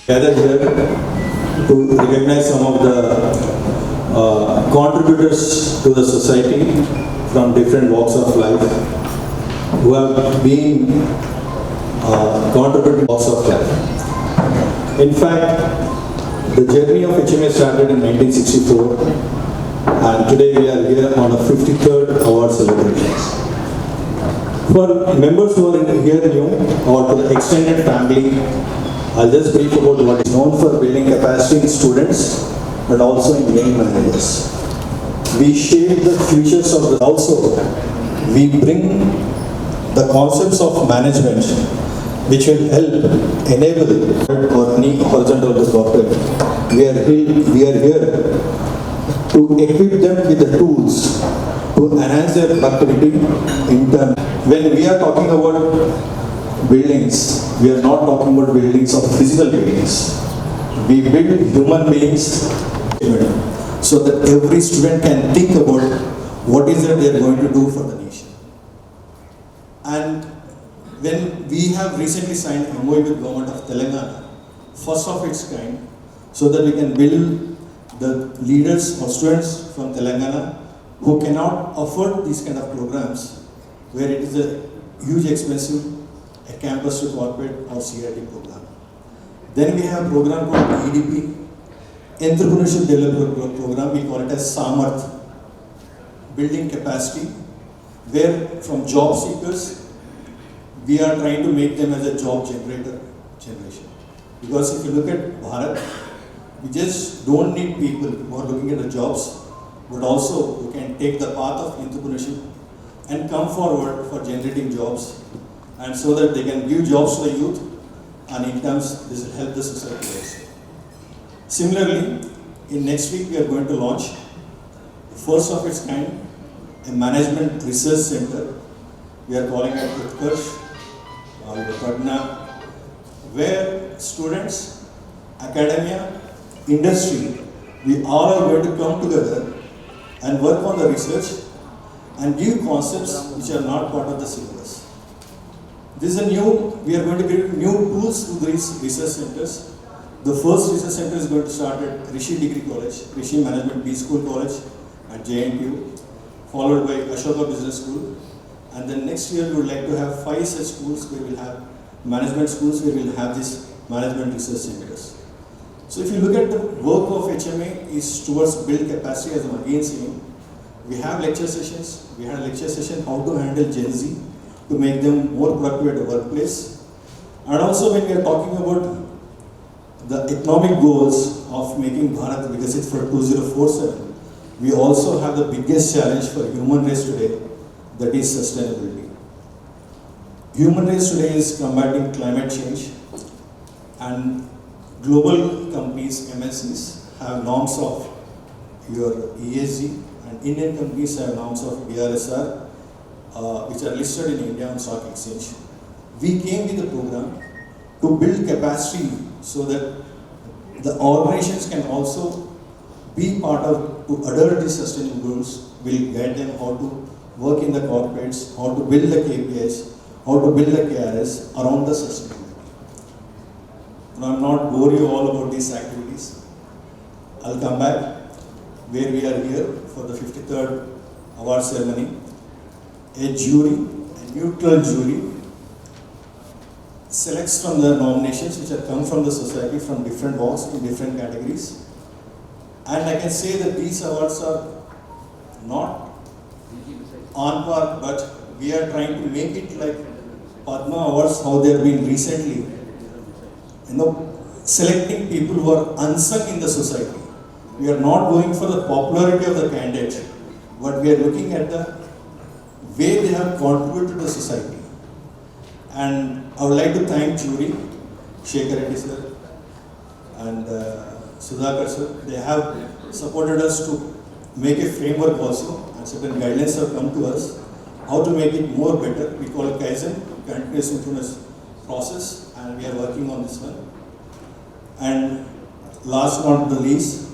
Gather here to recognize some of the contributors to the society from different walks of life who have been contributing walks of life. In fact, the journey of HMA started in 1964 and today we are here on a 53rd award celebrations. For members who are here new or to the extended family, I'll just brief about what is known for building capacity in students but also in young managers. We shape the futures of the also we bring the concepts of management which will help enable or any horizontal of the corporate. We are here to equip them with the tools to enhance their productivity in turn. When we are talking about buildings, we are not talking about buildings of physical buildings. We build human beings so that every student can think about what is it they are going to do for the nation. And when we have recently signed a MOU with Government of Telangana, first of its kind, so that we can build the leaders or students from Telangana who cannot afford these kind of programs, where it is a huge expensive a campus to corporate or CIT program. Then we have a program called EDP, Entrepreneurship Development Program, we call it as Samarth, building capacity, where from job seekers, we are trying to make them as a job generation. Because if you look at Bharat, we just don't need people who are looking at the jobs, but also who can take the path of entrepreneurship and come forward for generating jobs, and so that they can give jobs to the youth, and in terms this will help the society also. Similarly, in next week we are going to launch the first of its kind, a management research center. We are calling it Utkarsh, Patna, where students, academia, industry, we all are going to come together and work on the research and give concepts which are not part of the syllabus. This is we are going to give new tools to these research centers. The first research center is going to start at Rishi Degree College, Rishi Management B School College at JNTU, followed by Ashoka Business School. And then next year we would like to have 5 such schools where we will have management schools where we will have these management research centers. So if you look at the work of HMA is towards build capacity, as I'm again saying. We have lecture sessions. We had a lecture session how to handle Gen Z to make them more productive at the workplace. And also when we are talking about the economic goals of making Bharat Viksit for 2047, we also have the biggest challenge for human race today, that is sustainability. Human race today is combating climate change, and global companies, MNCs, have norms of your ESG, and Indian companies have norms of BRSR, which are listed in India on stock exchange. We came with a program to build capacity so that the organizations can also be part of, to adhere to sustainable goals. We'll guide them how to work in the corporates, how to build the KPIs, how to build the KRS around the sustainability. And I'll not bore you all about these activities. I'll come back where we are here for the 53rd award ceremony. A jury, a neutral jury, selects from the nominations which have come from the society from different walks in different categories. And I can say that these awards are not on par, but we are trying to make it like Padma Awards, how they have been recently. Selecting people who are unsung in the society. We are not going for the popularity of the candidate, but we are looking at the way they have contributed to the society. And I would like to thank jury, Shekhar Reddy sir and Sudhakar sir. They have supported us to make a framework also, and certain guidelines have come to us how to make it more better. We call it Kaizen, continuous improvement process, and we are working on this one. And last but not the least,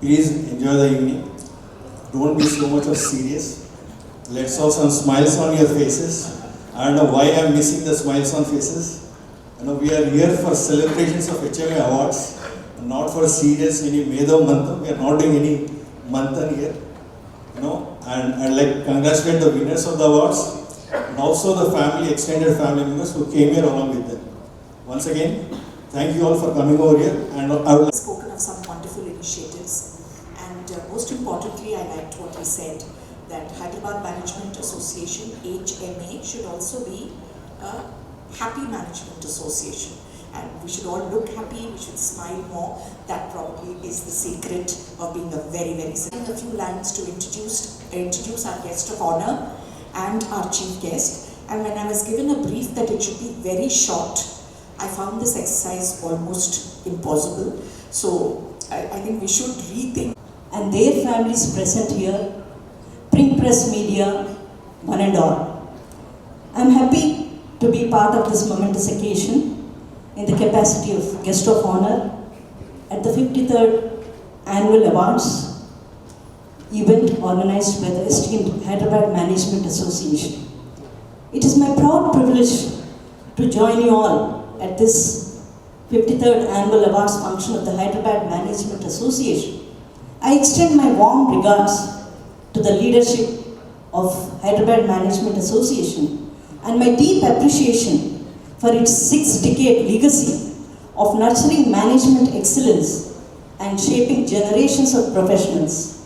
please enjoy the evening. Don't be so much of serious. Let's have some smiles on your faces. I don't know why I'm missing the smiles on faces. We are here for celebrations of HMA awards, not for serious any Medho Manthan. We are not doing any Manthan here. And I'd like to congratulate the winners of the awards and also the family, extended family members who came here along with them. Once again, thank you all for coming over here. And I would spoken of some wonderful initiatives, and most importantly, I liked what he said, that Hyderabad Management Association, HMA, should also be a happy management association, and we should all look happy, we should smile more. That probably is the secret of being a very, very a few lines to introduce our guest of honor and our chief guest. And when I was given a brief that it should be very short, I found this exercise almost impossible. So I think we should rethink. And their families present here, print press media, one and all. I'm happy to be part of this momentous occasion in the capacity of guest of honor at the 53rd Annual Awards event organized by the esteemed Hyderabad Management Association. It is my proud privilege to join you all at this 53rd Annual Awards function of the Hyderabad Management Association. I extend my warm regards to the leadership of Hyderabad Management Association and my deep appreciation for its 6-decade legacy of nurturing management excellence and shaping generations of professionals.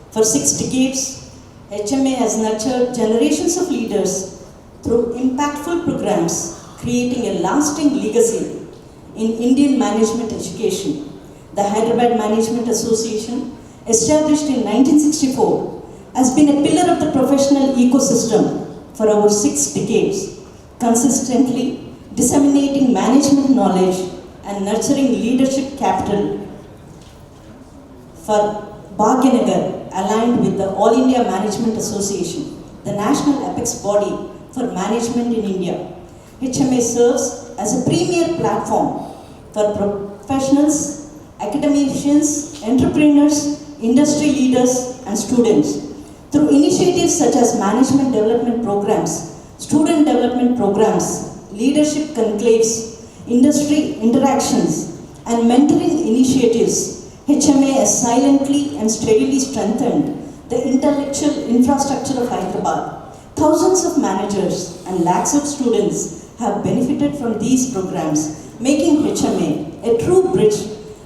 For 6 decades, HMA has nurtured generations of leaders through impactful programs, creating a lasting legacy in Indian management education. The Hyderabad Management Association, established in 1964, has been a pillar of the professional ecosystem for over 6 decades, consistently disseminating management knowledge and nurturing leadership capital for Bhagyanagar, aligned with the All India Management Association, the national apex body for management in India. HMA serves as a premier platform for professionals, academicians, entrepreneurs, industry leaders, and students. Through initiatives such as management development programs, student development programs, leadership conclaves, industry interactions, and mentoring initiatives, HMA has silently and steadily strengthened the intellectual infrastructure of Hyderabad. Thousands of managers and lakhs of students have benefited from these programs, making HMA a true bridge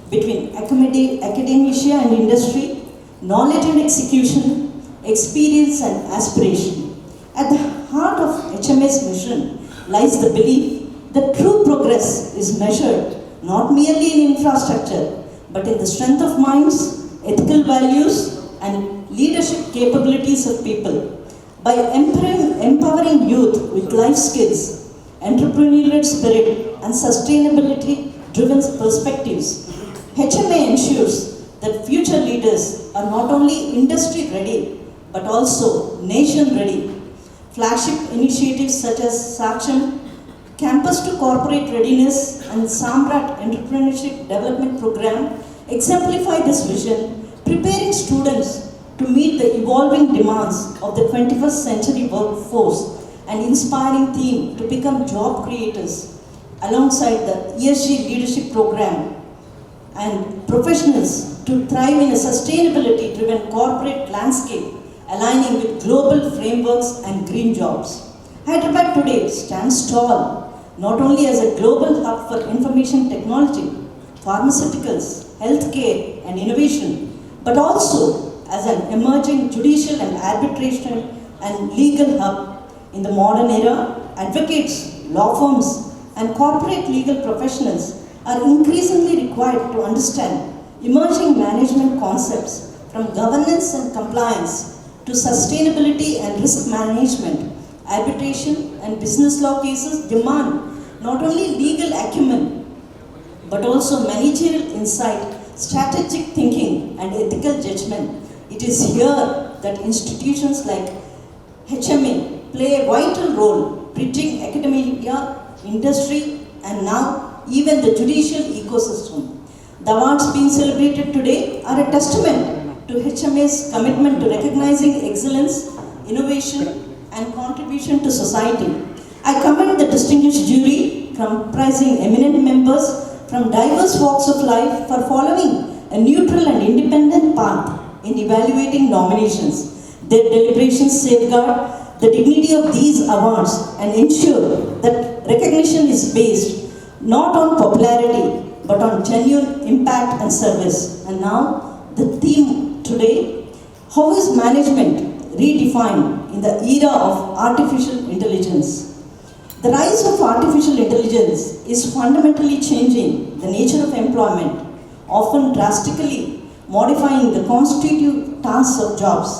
between academia and industry, knowledge and execution, experience and aspiration. At the heart of HMA's mission lies the belief that true progress is measured not merely in infrastructure, but in the strength of minds, ethical values, and leadership capabilities of people. By empowering youth with life skills, entrepreneurial spirit, and sustainability-driven perspectives, HMA ensures that future leaders are not only industry-ready, but also nation-ready. Flagship initiatives such as Saksham, Campus to Corporate Readiness, and Samrat Entrepreneurship Development Program exemplify this vision, preparing students to meet the evolving demands of the 21st century workforce and inspiring them to become job creators, alongside the ESG leadership program and professionals to thrive in a sustainability-driven corporate landscape, aligning with global frameworks and green jobs. Hyderabad today stands tall, not only as a global hub for information technology, pharmaceuticals, healthcare, and innovation, but also as an emerging judicial and arbitration and legal hub in the modern era. Advocates, law firms, and corporate legal professionals are increasingly required to understand emerging management concepts, from governance and compliance to sustainability and risk management. Arbitration and business law cases demand not only legal acumen, but also managerial insight, strategic thinking, and ethical judgment. It is here that institutions like HMA play a vital role, bridging academia, industry, and now even the judicial ecosystem. The awards being celebrated today are a testament to HMA's commitment to recognizing excellence, innovation, and contribution to society. I commend the distinguished jury comprising eminent members from diverse walks of life for following a neutral and independent path in evaluating nominations. Their deliberations safeguard the dignity of these awards and ensure that recognition is based not on popularity but on genuine impact and service. And now the theme today, how is management redefined in the era of artificial intelligence? The rise of artificial intelligence is fundamentally changing the nature of employment, often drastically modifying the constitutive tasks of jobs.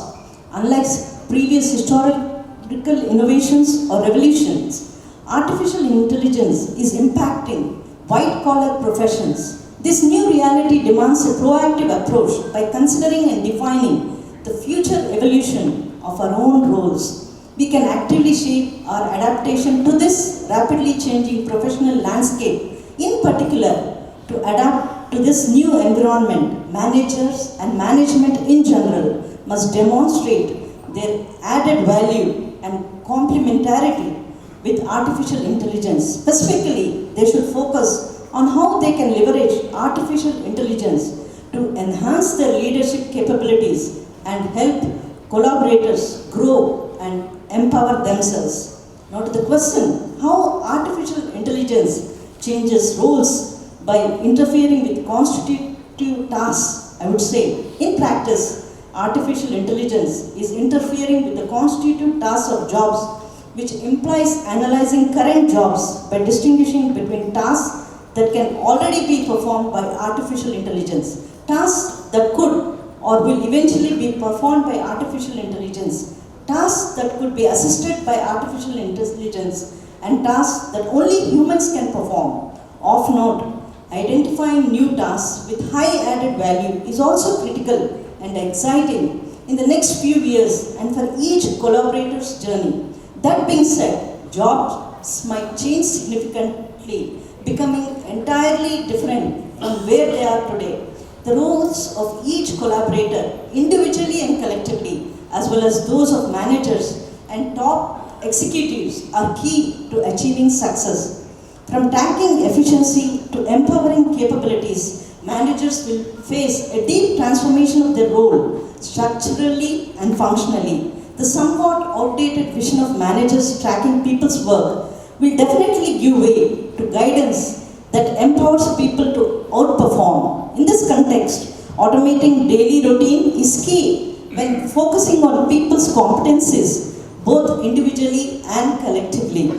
Unlike previous historical innovations or revolutions, artificial intelligence is impacting white-collar professions. This new reality demands a proactive approach by considering and defining the future evolution of our own roles. We can actively shape our adaptation to this rapidly changing professional landscape. In particular, to adapt to this new environment, managers and management in general must demonstrate their added value and complementarity with artificial intelligence. Specifically, they should focus on how they can leverage artificial intelligence to enhance their leadership capabilities and help collaborators grow and empower themselves. Now to the question, how artificial intelligence changes roles by interfering with constitutive tasks, I would say. In practice, artificial intelligence is interfering with the constitutive tasks of jobs, which implies analyzing current jobs by distinguishing between tasks that can already be performed by artificial intelligence, tasks that could or will eventually be performed by artificial intelligence, tasks that could be assisted by artificial intelligence, and tasks that only humans can perform. Of note, identifying new tasks with high added value is also critical and exciting in the next few years and for each collaborator's journey. That being said, jobs might change significantly, becoming entirely different from where they are today. The roles of each collaborator, individually and collectively, as well as those of managers and top executives, are key to achieving success. From tackling efficiency to empowering capabilities, managers will face a deep transformation of their role, structurally and functionally. The somewhat outdated vision of managers tracking people's work will definitely give way to guidance that empowers people to outperform. In this context, automating daily routine is key when focusing on people's competencies, both individually and collectively.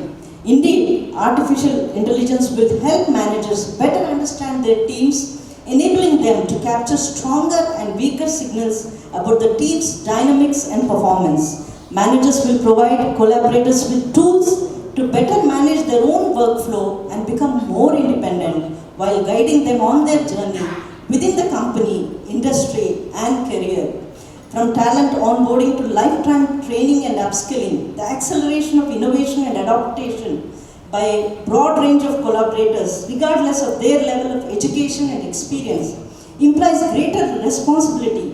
Indeed, artificial intelligence will help managers better understand their teams, enabling them to capture stronger and weaker signals about the team's dynamics and performance. Managers will provide collaborators with tools to better manage their own workflow and become more independent while guiding them on their journey within the company, industry, and career. From talent onboarding to lifetime training and upskilling, the acceleration of innovation and adaptation by a broad range of collaborators, regardless of their level of education and experience, implies greater responsibility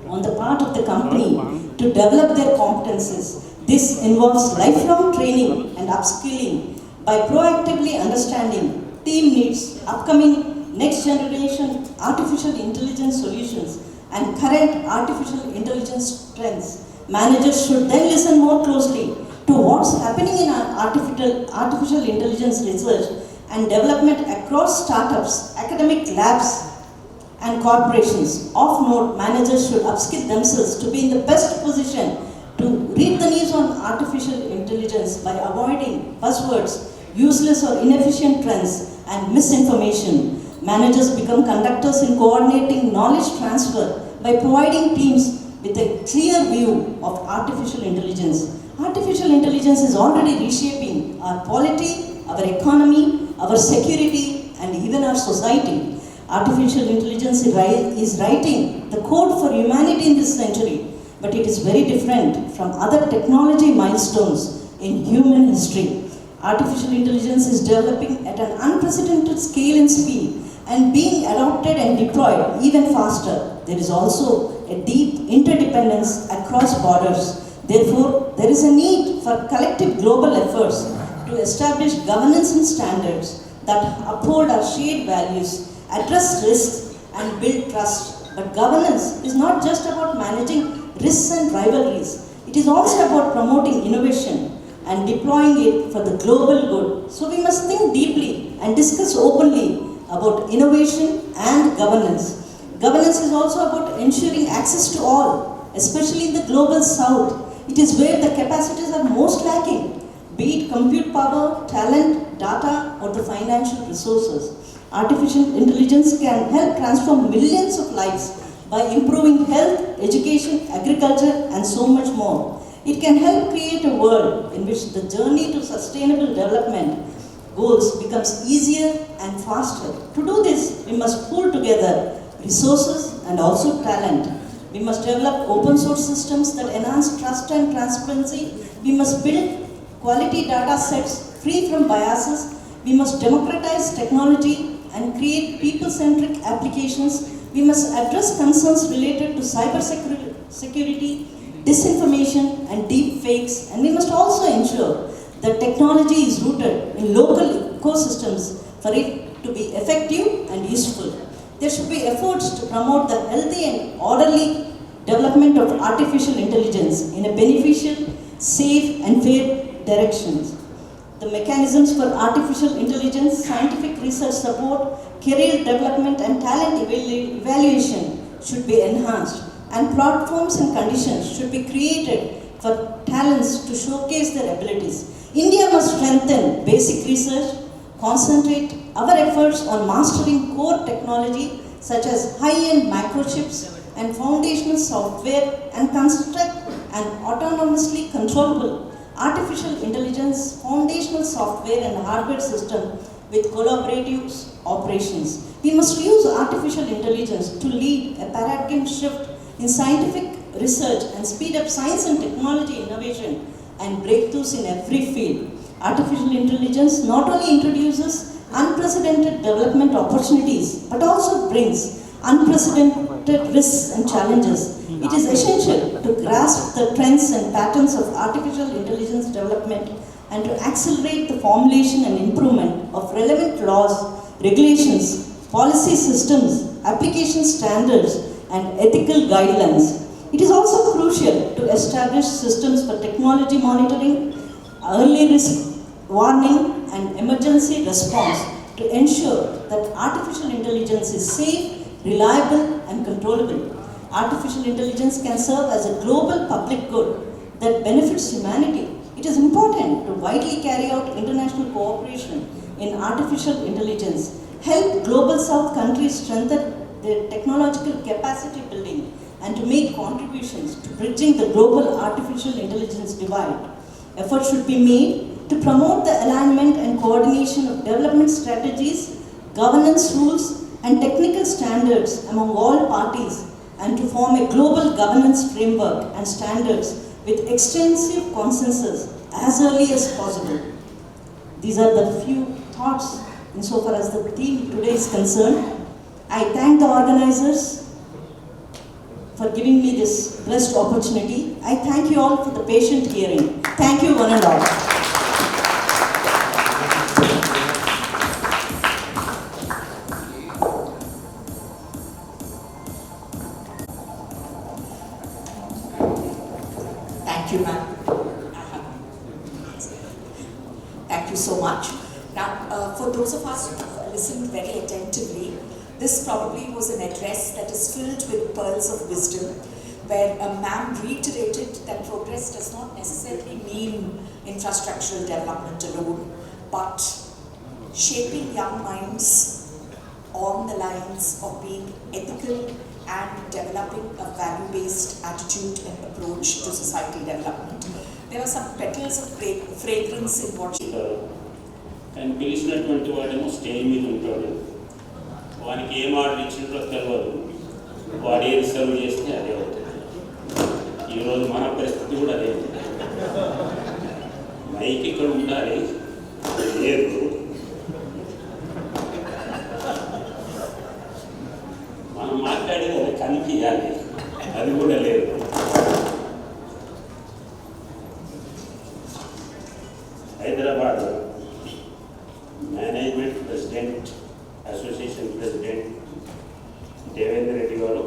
on the part of the company to develop their competences. This involves lifelong training and upskilling by proactively understanding team needs, upcoming next generation artificial intelligence solutions, and current artificial intelligence trends. Managers should then listen more closely to what's happening in artificial intelligence research and development across startups, academic labs, and corporations. Of note, managers should upskill themselves to be in the best position to read the news on artificial intelligence by avoiding buzzwords, useless or inefficient trends, and misinformation. Managers become conductors in coordinating knowledge transfer by providing teams with a clear view of artificial intelligence. Artificial intelligence is already reshaping our polity, our economy, our security, and even our society. Artificial intelligence is writing the code for humanity in this century, but it is very different from other technology milestones in human history. Artificial intelligence is developing at an unprecedented scale and speed and being adopted and deployed even faster. There is also a deep interdependence across borders. Therefore, there is a need for collective global efforts to to establish governance and standards that uphold our shared values, address risks, and build trust. But governance is not just about managing risks and rivalries. It is also about promoting innovation and deploying it for the global good. So we must think deeply and discuss openly about innovation and governance. Governance is also about ensuring access to all, especially in the global south. It is where the capacities are most lacking, be it compute power, talent, data, or the financial resources. Artificial intelligence can help transform millions of lives by improving health, education, agriculture, and so much more. It can help create a world in which the journey to sustainable development goals becomes easier and faster. To do this, we must pool together resources and also talent. We must develop open source systems that enhance trust and transparency. We must build quality data sets free from biases. We must democratize technology and create people-centric applications. We must address concerns related to cyber security, disinformation, and deep fakes. And we must also ensure that technology is rooted in local ecosystems for it to be effective and useful. There should be efforts to promote the healthy and orderly development of artificial intelligence in a beneficial, safe, and fair directions. The mechanisms for artificial intelligence, scientific research support, career development, and talent evaluation should be enhanced, and platforms and conditions should be created for talents to showcase their abilities. India must strengthen basic research, concentrate our efforts on mastering core technology such as high-end microchips and foundational software, and construct an autonomously controllable artificial intelligence foundational software and hardware system with collaborative operations. We must use artificial intelligence to lead a paradigm shift in scientific research and speed up science and technology innovation and breakthroughs in every field. Artificial intelligence not only introduces unprecedented development opportunities but also brings unprecedented risks and challenges. It is essential to grasp the trends and patterns of artificial intelligence development and to accelerate the formulation and improvement of relevant laws, regulations, policy systems, application standards, and ethical guidelines. It is also crucial to establish systems for technology monitoring, early risk warning, and emergency response to ensure that artificial intelligence is safe, reliable, and controllable. Artificial intelligence can serve as a global public good that benefits humanity. It is important to widely carry out international cooperation in artificial intelligence, help global south countries strengthen their technological capacity building, and to make contributions to bridging the global artificial intelligence divide. Efforts should be made to promote the alignment and coordination of development strategies, governance rules, and technical standards among all parties, and to form a global governance framework and standards with extensive consensus as early as possible. These are the few thoughts insofar as the theme today is concerned. I thank the organizers for giving me this blessed opportunity. I thank you all for the patient hearing. Thank you one and all. Thank you, ma'am. Thank you so much. Now, for those of us who listened very attentively, this probably was an address that is filled with pearls of wisdom, where a ma'am reiterated that progress does not necessarily mean infrastructural development alone, but shaping young minds on the lines of being ethical and developing a value-based attitude and approach to society development. There are some petals of fragrance in what she... కానీ పిలిచినటువంటి వాడేమో stage మీద ఉంటాడు, వానికి ఏం order ఇచ్చినట్టు తెలియదు, వాడు ఏది సర్వ్ చేస్తే అదే అవుతుంది. ఈరోజు మన పరిస్థితి కూడా అదే. మైక్ ఇక్కడ ఉండాలి, లేదు. మనం మాట్లాడేది అది కనిపించాలి, అది కూడా లేదు. Hyderabad management president association president Devendra Reddy garu,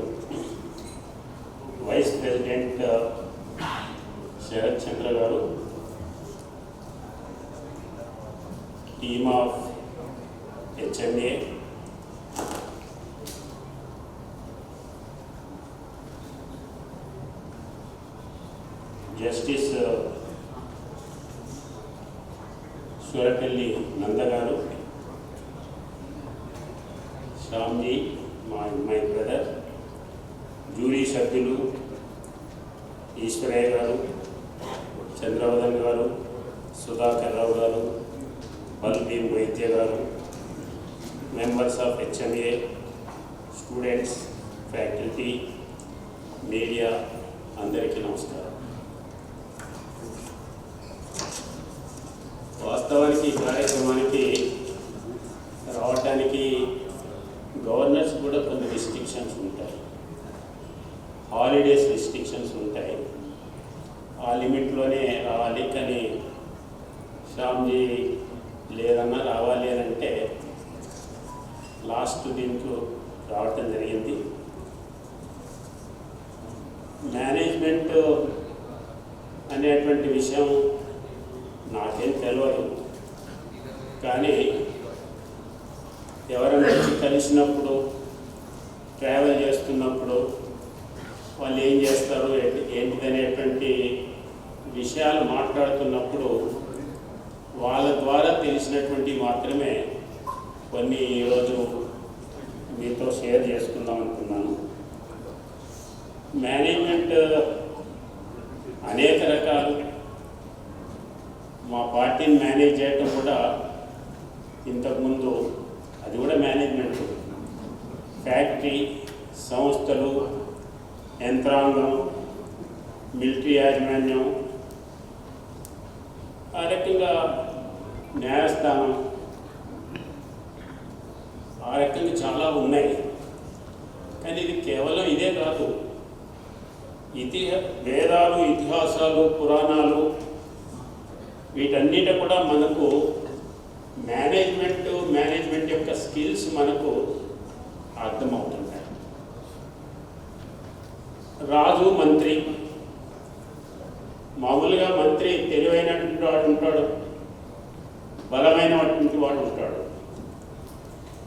vice president Sharath Chandra garu, team of HMA, justice Surapalli Nanda garu, Shyamji my brother, jury సభ్యులు ఈశ్వరయ్య గారు, చంద్రవదన్ గారు, సుధాకర్ రావు గారు, బల్బీర్ వైద్య గారు, members of HMA, students, faculty, media, అందరికీ నమస్కారం. వాస్తవానికి ఈ కార్యక్రమానికి రావడానికి గవర్నర్స్ కూడా కొన్ని రిస్ట్రిక్షన్స్ ఉంటాయి, హాలిడేస్ రిస్ట్రిక్షన్స్ ఉంటాయి. ఆ లిమిట్లోనే రావాలి. కానీ శ్యామ్జీ లేదన్నా రావాలి అని అంటే లాస్ట్ దీంట్లో రావటం జరిగింది. మేనేజ్మెంట్ అనేటువంటి విషయం నాకేం తెలియదు, కానీ ఎవరైనా కలిసినప్పుడు, ట్రావెల్ చేస్తున్నప్పుడు వాళ్ళు ఏం చేస్తారు ఏంటిదనేటువంటి విషయాలు మాట్లాడుతున్నప్పుడు వాళ్ళ ద్వారా తెలిసినటువంటి మాత్రమే కొన్ని ఈరోజు మీతో షేర్ చేసుకుందాం అనుకున్నాను. మేనేజ్మెంట్ అనేక రకాలు. మా పార్టీని మేనేజ్ చేయటం కూడా ఇంతకుముందు అది కూడా మేనేజ్మెంట్. ఫ్యాక్టరీ, సంస్థలు, యంత్రాంగం, మిలిటరీ యాజమాన్యం, ఆ రకంగా న్యాయస్థానం, ఆ రకంగా చాలా ఉన్నాయి. కానీ ఇది కేవలం ఇదే కాదు. వేదాలు, ఇతిహాసాలు, పురాణాలు, వీటన్నిటి కూడా మనకు మేనేజ్మెంట్ యొక్క స్కిల్స్ మనకు అర్థమవుతుంటాయి. రాజు, మంత్రి, మామూలుగా మంత్రి తెలివైనటువంటి వాడు ఉంటాడు, బలమైనటువంటి వాడు ఉంటాడు.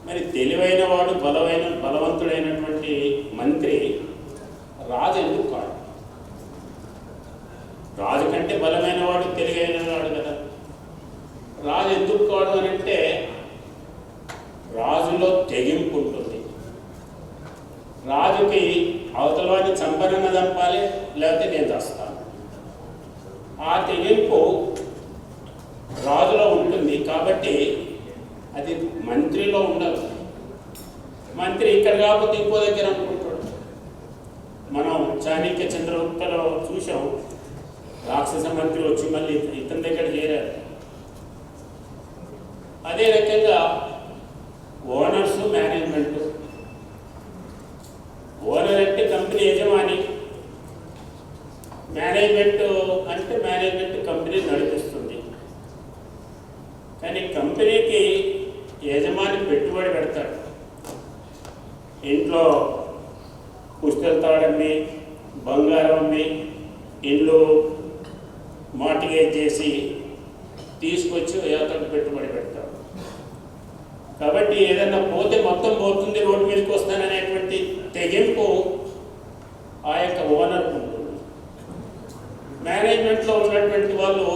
మరి తెలివైన వాడు, బలవంతుడైనటువంటి మంత్రి రాజు ఎందుకు కాడు? రాజు కంటే బలమైన వాడు, తెలివైన వాడు కదా. రాజు ఎందుకు కాడు అని అంటే రాజులో తెగింపు ఉంటుంది. రాజుకి అవతల వాడిని చంపనన్న చంపాలి, లేకపోతే నేను చేస్తాను. ఆ తెగింపు రాజులో ఉంటుంది. కాబట్టి అది మంత్రిలో ఉండదు. మంత్రి ఇక్కడ కాకపోతే ఇంకో దగ్గర అనుకుంటాడు. మనం చాణక్య చంద్రగుప్తలో చూసాం, రాక్షస మంత్రి వచ్చి మళ్ళీ ఇతని దగ్గర చేరారు. అదే రకంగా ఓనర్స్, మేనేజ్మెంట్. ఓనర్ అంటే కంపెనీ యజమాని, మేనేజ్మెంట్ అంటే మేనేజ్మెంట్ కంపెనీ నడిపిస్తుంది. కానీ కంపెనీకి యజమాని పెట్టుబడి పెడతాడు. ఇంట్లో పుస్తకాలు తాడమ్మి, బంగారం అమ్మి, ఇల్లు మార్టిగేజ్ చేసి తీసుకొచ్చి అతను పెట్టుబడి పెడతాడు. కాబట్టి ఏదన్నా పోతే మొత్తం పోతుంది, రోడ్డు మీదకి వస్తాననేటువంటి తెగింపు ఆ యొక్క ఓనర్కు ఉంటుంది. మేనేజ్మెంట్లో ఉన్నటువంటి వాళ్ళు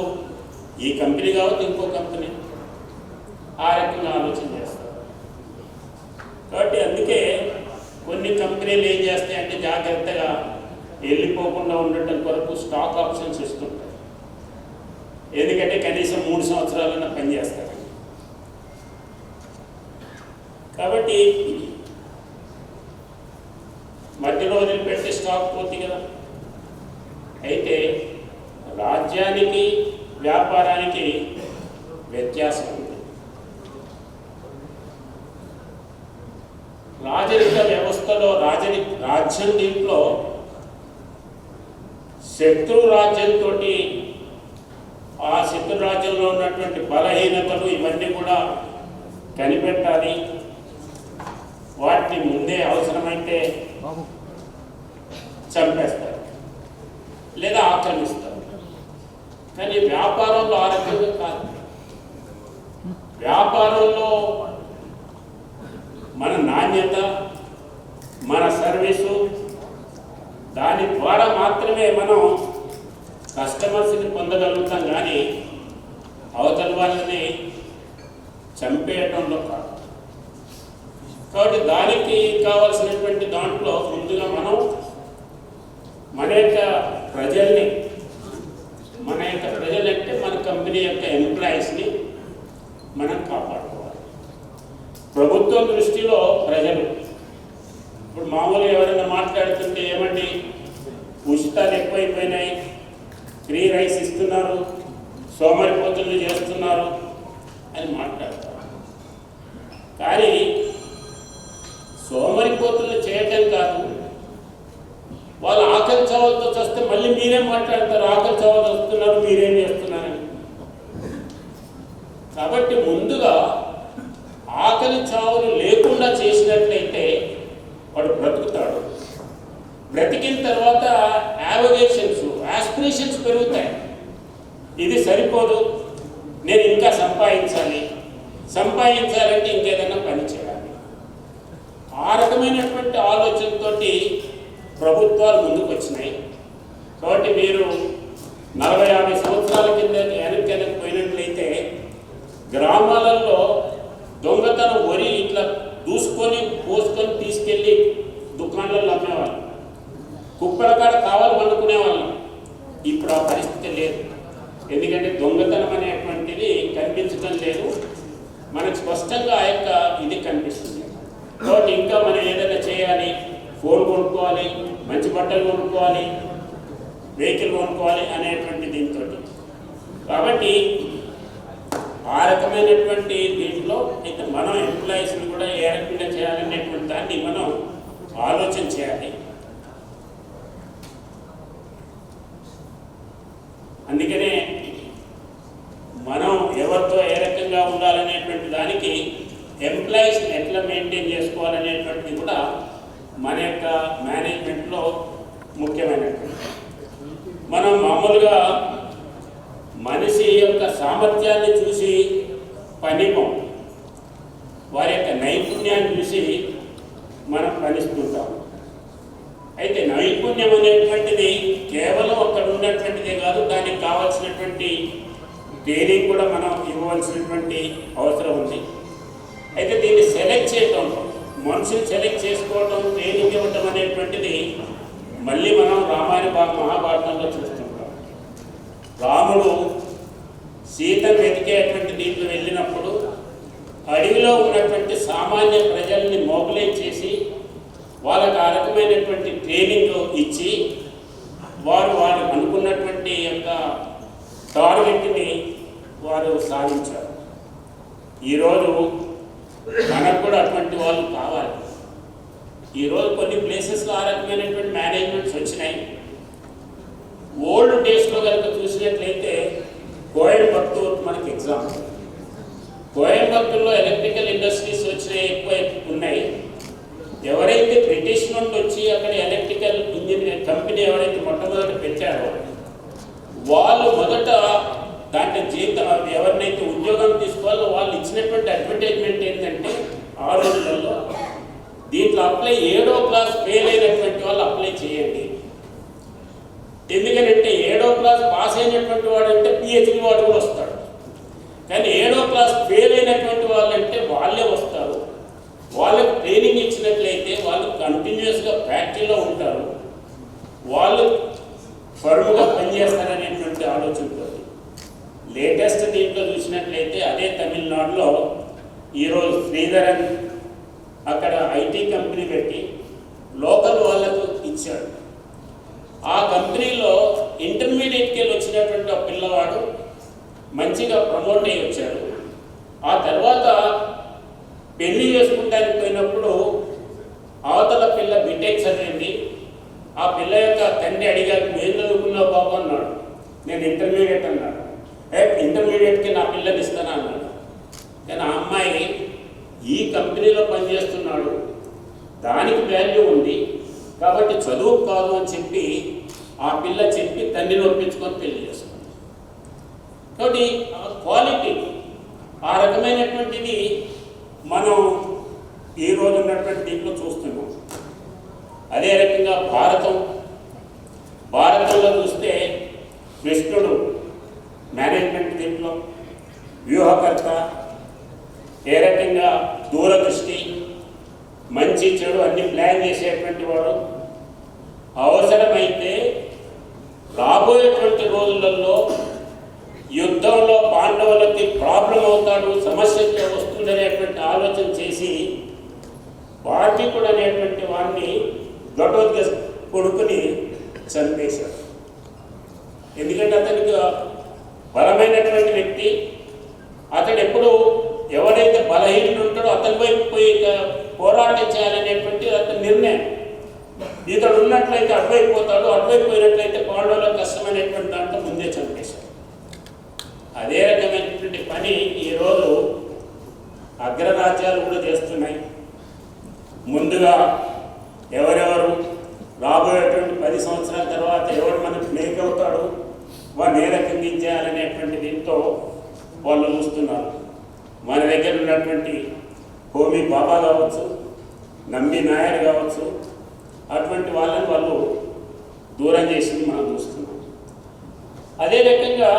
ఈ కంపెనీ కావచ్చు, ఇంకో కంపెనీ, ఆ రకంగా ఆలోచన చేస్తారు. కాబట్టి అందుకే కొన్ని కంపెనీలు ఏం చేస్తాయంటే జాగ్రత్తగా వెళ్ళిపోకుండా ఉండటం కొరకు స్టాక్ ఆప్షన్స్ ఇస్తుంటాయి. ఎందుకంటే కనీసం 3 సంవత్సరాలన్నా పనిచేస్తారు. కాబట్టి మధ్యలో వదిలిపెట్టి స్టాక్ పోతుంది కదా. అయితే రాజ్యానికి, వ్యాపారానికి వ్యత్యాసం ఉంది. రాజరిక వ్యవస్థలో రాజ్యం దీంట్లో శత్రు రాజ్యంతో ఆ శత్రు రాజ్యంలో ఉన్నటువంటి బలహీనతలు ఇవన్నీ కూడా కనిపెట్టాలి, వాటిని ముందే అవసరమైతే చంపేస్తారు లేదా ఆక్రమిస్తారు. కానీ వ్యాపారంలో ఆ రకంగా కాదు. వ్యాపారంలో మన నాణ్యత, మన సర్వీసు, దాని ద్వారా మాత్రమే మనం కస్టమర్స్ని పొందగలుగుతాం, కానీ అవతల వాళ్ళని చంపేయటంలో కాదు. కాబట్టి దానికి కావాల్సినటువంటి దాంట్లో ముందుగా మనం మన యొక్క ప్రజల్ని, ప్రజలంటే మన కంపెనీ యొక్క ఎంప్లాయీస్ని మనం కాపాడుకోవాలి. ప్రభుత్వం దృష్టిలో ప్రజలు ఇప్పుడు మామూలుగా ఎవరైనా మాట్లాడుతుంటే ఏమండి ఉచితాలు ఎక్కువైపోయినాయి, ఫ్రీ రైస్ ఇస్తున్నారు, సోమరిపోతులు చేస్తున్నారు అని మాట్లాడతారు. కానీ సోమరిపోతులు చేయటం కాదు, వాళ్ళు ఆకలి చావులతో వస్తే మళ్ళీ మీరే మాట్లాడతారు, ఆకలి చావులు వస్తున్నారు మీరేం చేస్తున్నారని. కాబట్టి ముందుగా ఆకలి చావులు లేకుండా చేసినట్లయితే వాడు బ్రతుకుతాడు. బ్రతికిన తర్వాత యాస్పిరేషన్స్ పెరుగుతాయి. ఇది సరిపోదు, నేను ఇంకా సంపాదించాలంటే ఇంకేదైనా పని చేయాలి. ఆ రకమైనటువంటి ఆలోచనతోటి ప్రభుత్వాలు ముందుకు వచ్చినాయి. కాబట్టి మీరు 40-50 సంవత్సరాల కింద వెనక్కి పోయినట్లయితే గ్రామాలలో దొంగతనం వరి ఇట్లా దూసుకొని పోసుకొని తీసుకెళ్ళి దుకాణాలలో అమ్మేవాళ్ళు, కుక్కల కాడ కావాలి అనుకునేవాళ్ళం. ఇప్పుడు ఆ పరిస్థితి లేదు. ఎందుకంటే దొంగతనం అనేటువంటిది కనిపించడం లేదు, మనకు స్పష్టంగా ఆ యొక్క ఇది కనిపిస్తుంది. కాబట్టి ఇంకా మనం ఏదైనా చేయాలి, ఫోన్ కొనుక్కోవాలి, మంచి బట్టలు కొనుక్కోవాలి, వెహికల్ కొనుక్కోవాలి అనేటువంటి దీంతో. కాబట్టి ఆ రకమైనటువంటి దీంట్లో అయితే మనం ఎంప్లాయీస్ని కూడా ఏ రకంగా చేయాలనేటువంటి దాన్ని మనం ఆలోచన చేయాలి. అందుకనే మనం ఎవరితో ఏ రకంగా ఉండాలనేటువంటి దానికి ఎంప్లాయీస్ని ఎట్లా మెయింటైన్ చేసుకోవాలనేటువంటిది కూడా మన యొక్క మేనేజ్మెంట్లో ముఖ్యమైనటువంటి. మనం మామూలుగా మనిషి యొక్క సామర్థ్యాన్ని చూసి పనిపం, వారి యొక్క నైపుణ్యాన్ని చూసి మనం పనిస్తుంటాం. అయితే నైపుణ్యం అనేటువంటిది కేవలం అక్కడ ఉన్నటువంటిదే కాదు, దానికి కావాల్సినటువంటి ట్రైనింగ్ కూడా మనం ఇవ్వవలసినటువంటి అవసరం ఉంది. అయితే దీన్ని సెలెక్ట్ చేయటం, మనుషులు సెలెక్ట్ చేసుకోవటం, ట్రైనింగ్ ఇవ్వటం అనేటువంటిది మళ్ళీ మనం రామాయణ మహాభారతంలో చూస్తుంటాం. రాముడు సీతను వెతికేటువంటి దీంట్లో వెళ్ళినప్పుడు అడవిలో ఉన్నటువంటి సామాన్య ప్రజల్ని మొబిలైజ్ చేసి వాళ్ళకు ఆ రకమైనటువంటి ట్రైనింగ్ ఇచ్చి వారు అనుకున్నటువంటి యొక్క టార్గెట్ని వారు సాధించారు. ఈరోజు మనకు కూడా అటువంటి వాళ్ళు కావాలి. ఈరోజు కొన్ని ప్లేసెస్లో ఆ రకమైనటువంటి మేనేజ్మెంట్స్ వచ్చినాయి. ఓల్డ్ డేస్లో కనుక చూసినట్లయితే కోయంబత్తూర్ మనకి ఎగ్జాంపుల్. కోయంబత్తూర్లో ఎలక్ట్రికల్ ఇండస్ట్రీస్ వచ్చినాయి, ఎక్కువ ఉన్నాయి. ఎవరైతే బ్రిటిష్ నుండి వచ్చి అక్కడ ఎలక్ట్రికల్ ఇంజనీర్ కంపెనీ ఎవరైతే మొట్టమొదట పెట్టారో వాళ్ళు మొదట దాంట్లో జీతం ఎవరినైతే ఉద్యోగం తీసుకోవాలో వాళ్ళు ఇచ్చినటువంటి అడ్వర్టైజ్మెంట్ ఏంటంటే ఆ రోజులలో దీంట్లో అప్లై 7వ క్లాస్ ఫెయిల్ అయినటువంటి వాళ్ళు అప్లై చేయండి. ఎందుకంటే 7వ క్లాస్ పాస్ అయినటువంటి వాడు అంటే పిహెచ్డి వాడు కూడా వస్తాడు. కానీ 7వ క్లాస్ ఫెయిల్ అయినటువంటి వాళ్ళంటే వాళ్ళే వస్తారు. వాళ్ళకు ట్రైనింగ్ ఇచ్చినట్లయితే వాళ్ళు కంటిన్యూస్గా ఫ్యాక్టరీలో ఉంటారు, వాళ్ళు ఫర్మ్గా పనిచేస్తారనేటువంటి ఆలోచనతో లేటెస్ట్ దీంట్లో చూసినట్లయితే అదే తమిళనాడులో ఈరోజు శ్రీధరన్ అక్కడ ఐటీ కంపెనీ పెట్టి లోకల్ వాళ్ళకు ఇచ్చాడు. ఆ కంపెనీలో ఇంటర్మీడియట్కి వెళ్ళి వచ్చినటువంటి ఆ పిల్లవాడు మంచిగా ప్రమోట్ అయ్యి వచ్చాడు. ఆ తర్వాత పెళ్లి చేసుకుంటానికి పోయినప్పుడు అవతల పిల్ల బీటెక్ చదివింది. ఆ పిల్ల యొక్క తండ్రి అడిగారు, ఏం చదువుకున్నావు బాబు అన్నాడు. నేను ఇంటర్మీడియట్ అన్నాడు. ఇంటర్మీడియట్కి నా పిల్లని ఇస్తాను అన్నాడు. కానీ ఆ అమ్మాయి కంపెనీలో పనిచేస్తున్నాడు, దానికి వాల్యూ ఉంది కాబట్టి చదువు కాదు అని చెప్పి ఆ పిల్ల చెప్పి తండ్రిని ఒప్పించుకొని పెళ్లి చేసుకుంది. కాబట్టి క్వాలిటీ ఆ రకమైనటువంటిది మనం ఈరోజు ఉన్నటువంటి దీంట్లో చూస్తున్నాం. అదే రకంగా భారతంలో చూస్తే కృష్ణుడు మేనేజ్మెంట్ దీంట్లో వ్యూహకర్త, ఏ రకంగా దూరదృష్టి, మంచి చెడు అన్ని ప్లాన్ చేసేటువంటి వాడు. అవసరమైతే రాబోయేటువంటి రోజులలో యుద్ధంలో పాండవులకి ప్రాబ్లం అవుతాడు, సమస్య వస్తుందనేటువంటి ఆలోచన చేసి వాటికుడు అనేటువంటి వాడిని ఘటోత్కచ కొడుకుని చంపేశాడు. ఎందుకంటే అతనికి బలమైనటువంటి వ్యక్తి, అతడు ఎప్పుడు ఎవరైతే బలహీనుడు ఉంటాడో అతని వైపు పోయి పోరాటం చేయాలనేటువంటి అతని నిర్ణయం. ఇతడు ఉన్నట్లయితే అటువైపు పోతాడు, అటువైపు పోయినట్లయితే పాండవులకు కష్టమైనటువంటి దాంట్లో ముందే చంపేశాడు. అదే రకమైనటువంటి పని ఈరోజు అగ్రరాజ్యాలు కూడా చేస్తున్నాయి. ముందుగా ఎవరెవరు రాబోయేటువంటి 10 సంవత్సరాల తర్వాత ఎవరు మనకు మేక్ అవుతాడు, వాడిని ఏ రకంగా ఇచ్చేయాలనేటువంటి దీంతో వాళ్ళు చూస్తున్నారు. మన దగ్గర ఉన్నటువంటి హోమీ బాబా కావచ్చు, నంబి నాయర్ కావచ్చు, అటువంటి వాళ్ళని వాళ్ళు దూరం చేసింది మనం చూస్తున్నాం. అదే రకంగా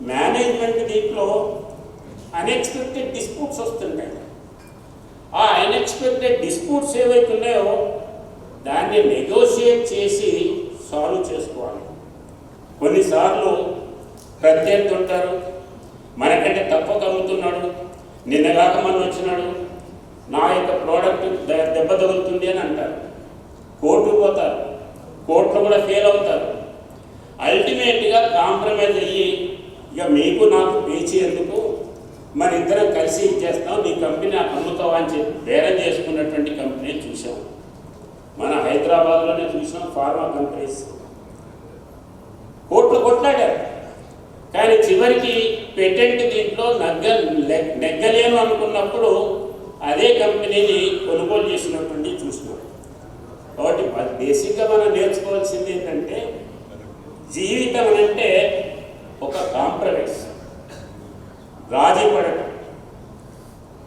మేనేజ్మెంట్ దీంట్లో అన్ఎక్స్పెక్టెడ్ డిస్ప్యూట్స్ వస్తుంటాయి. ఆ అన్ఎక్స్పెక్టెడ్ డిస్ప్యూట్స్ ఏవైతున్నాయో దాన్ని నెగోషియేట్ చేసి సాల్వ్ చేసుకోవాలి. కొన్నిసార్లు ప్రత్యర్థి ఉంటారు, మనకంటే తక్కువ అమ్ముతున్నాడు, నిన్నగాక మనం వచ్చినాడు, నా యొక్క ప్రోడక్ట్ దెబ్బ తగులుతుంది అని అంటారు. కోర్టుకు పోతారు, కోర్టులో కూడా ఫెయిల్ అవుతారు. అల్టిమేట్గా కాంప్రమైజ్ అయ్యి ఇక మీకు నాకు పేచి ఎందుకు, మన ఇద్దరం కలిసి ఇచ్చేస్తాం, నీ కంపెనీ నాకు అమ్ముతావా అని చెప్పి బేరం చేసుకున్నటువంటి కంపెనీ చూసాం. మన హైదరాబాద్లోనే చూసాం. ఫార్మా కంపెనీస్ కోట్లు కొట్లాడారు, కానీ చివరికి పేటెంట్ దీంట్లో నెగ్గలేను అనుకున్నప్పుడు అదే కంపెనీని కొనుగోలు చేసినటువంటి చూసినాం. కాబట్టి బేసిక్గా మనం నేర్చుకోవాల్సింది ఏంటంటే జీవితం అంటే ఒక కాంప్రమైజ్, రాజీ పడటం.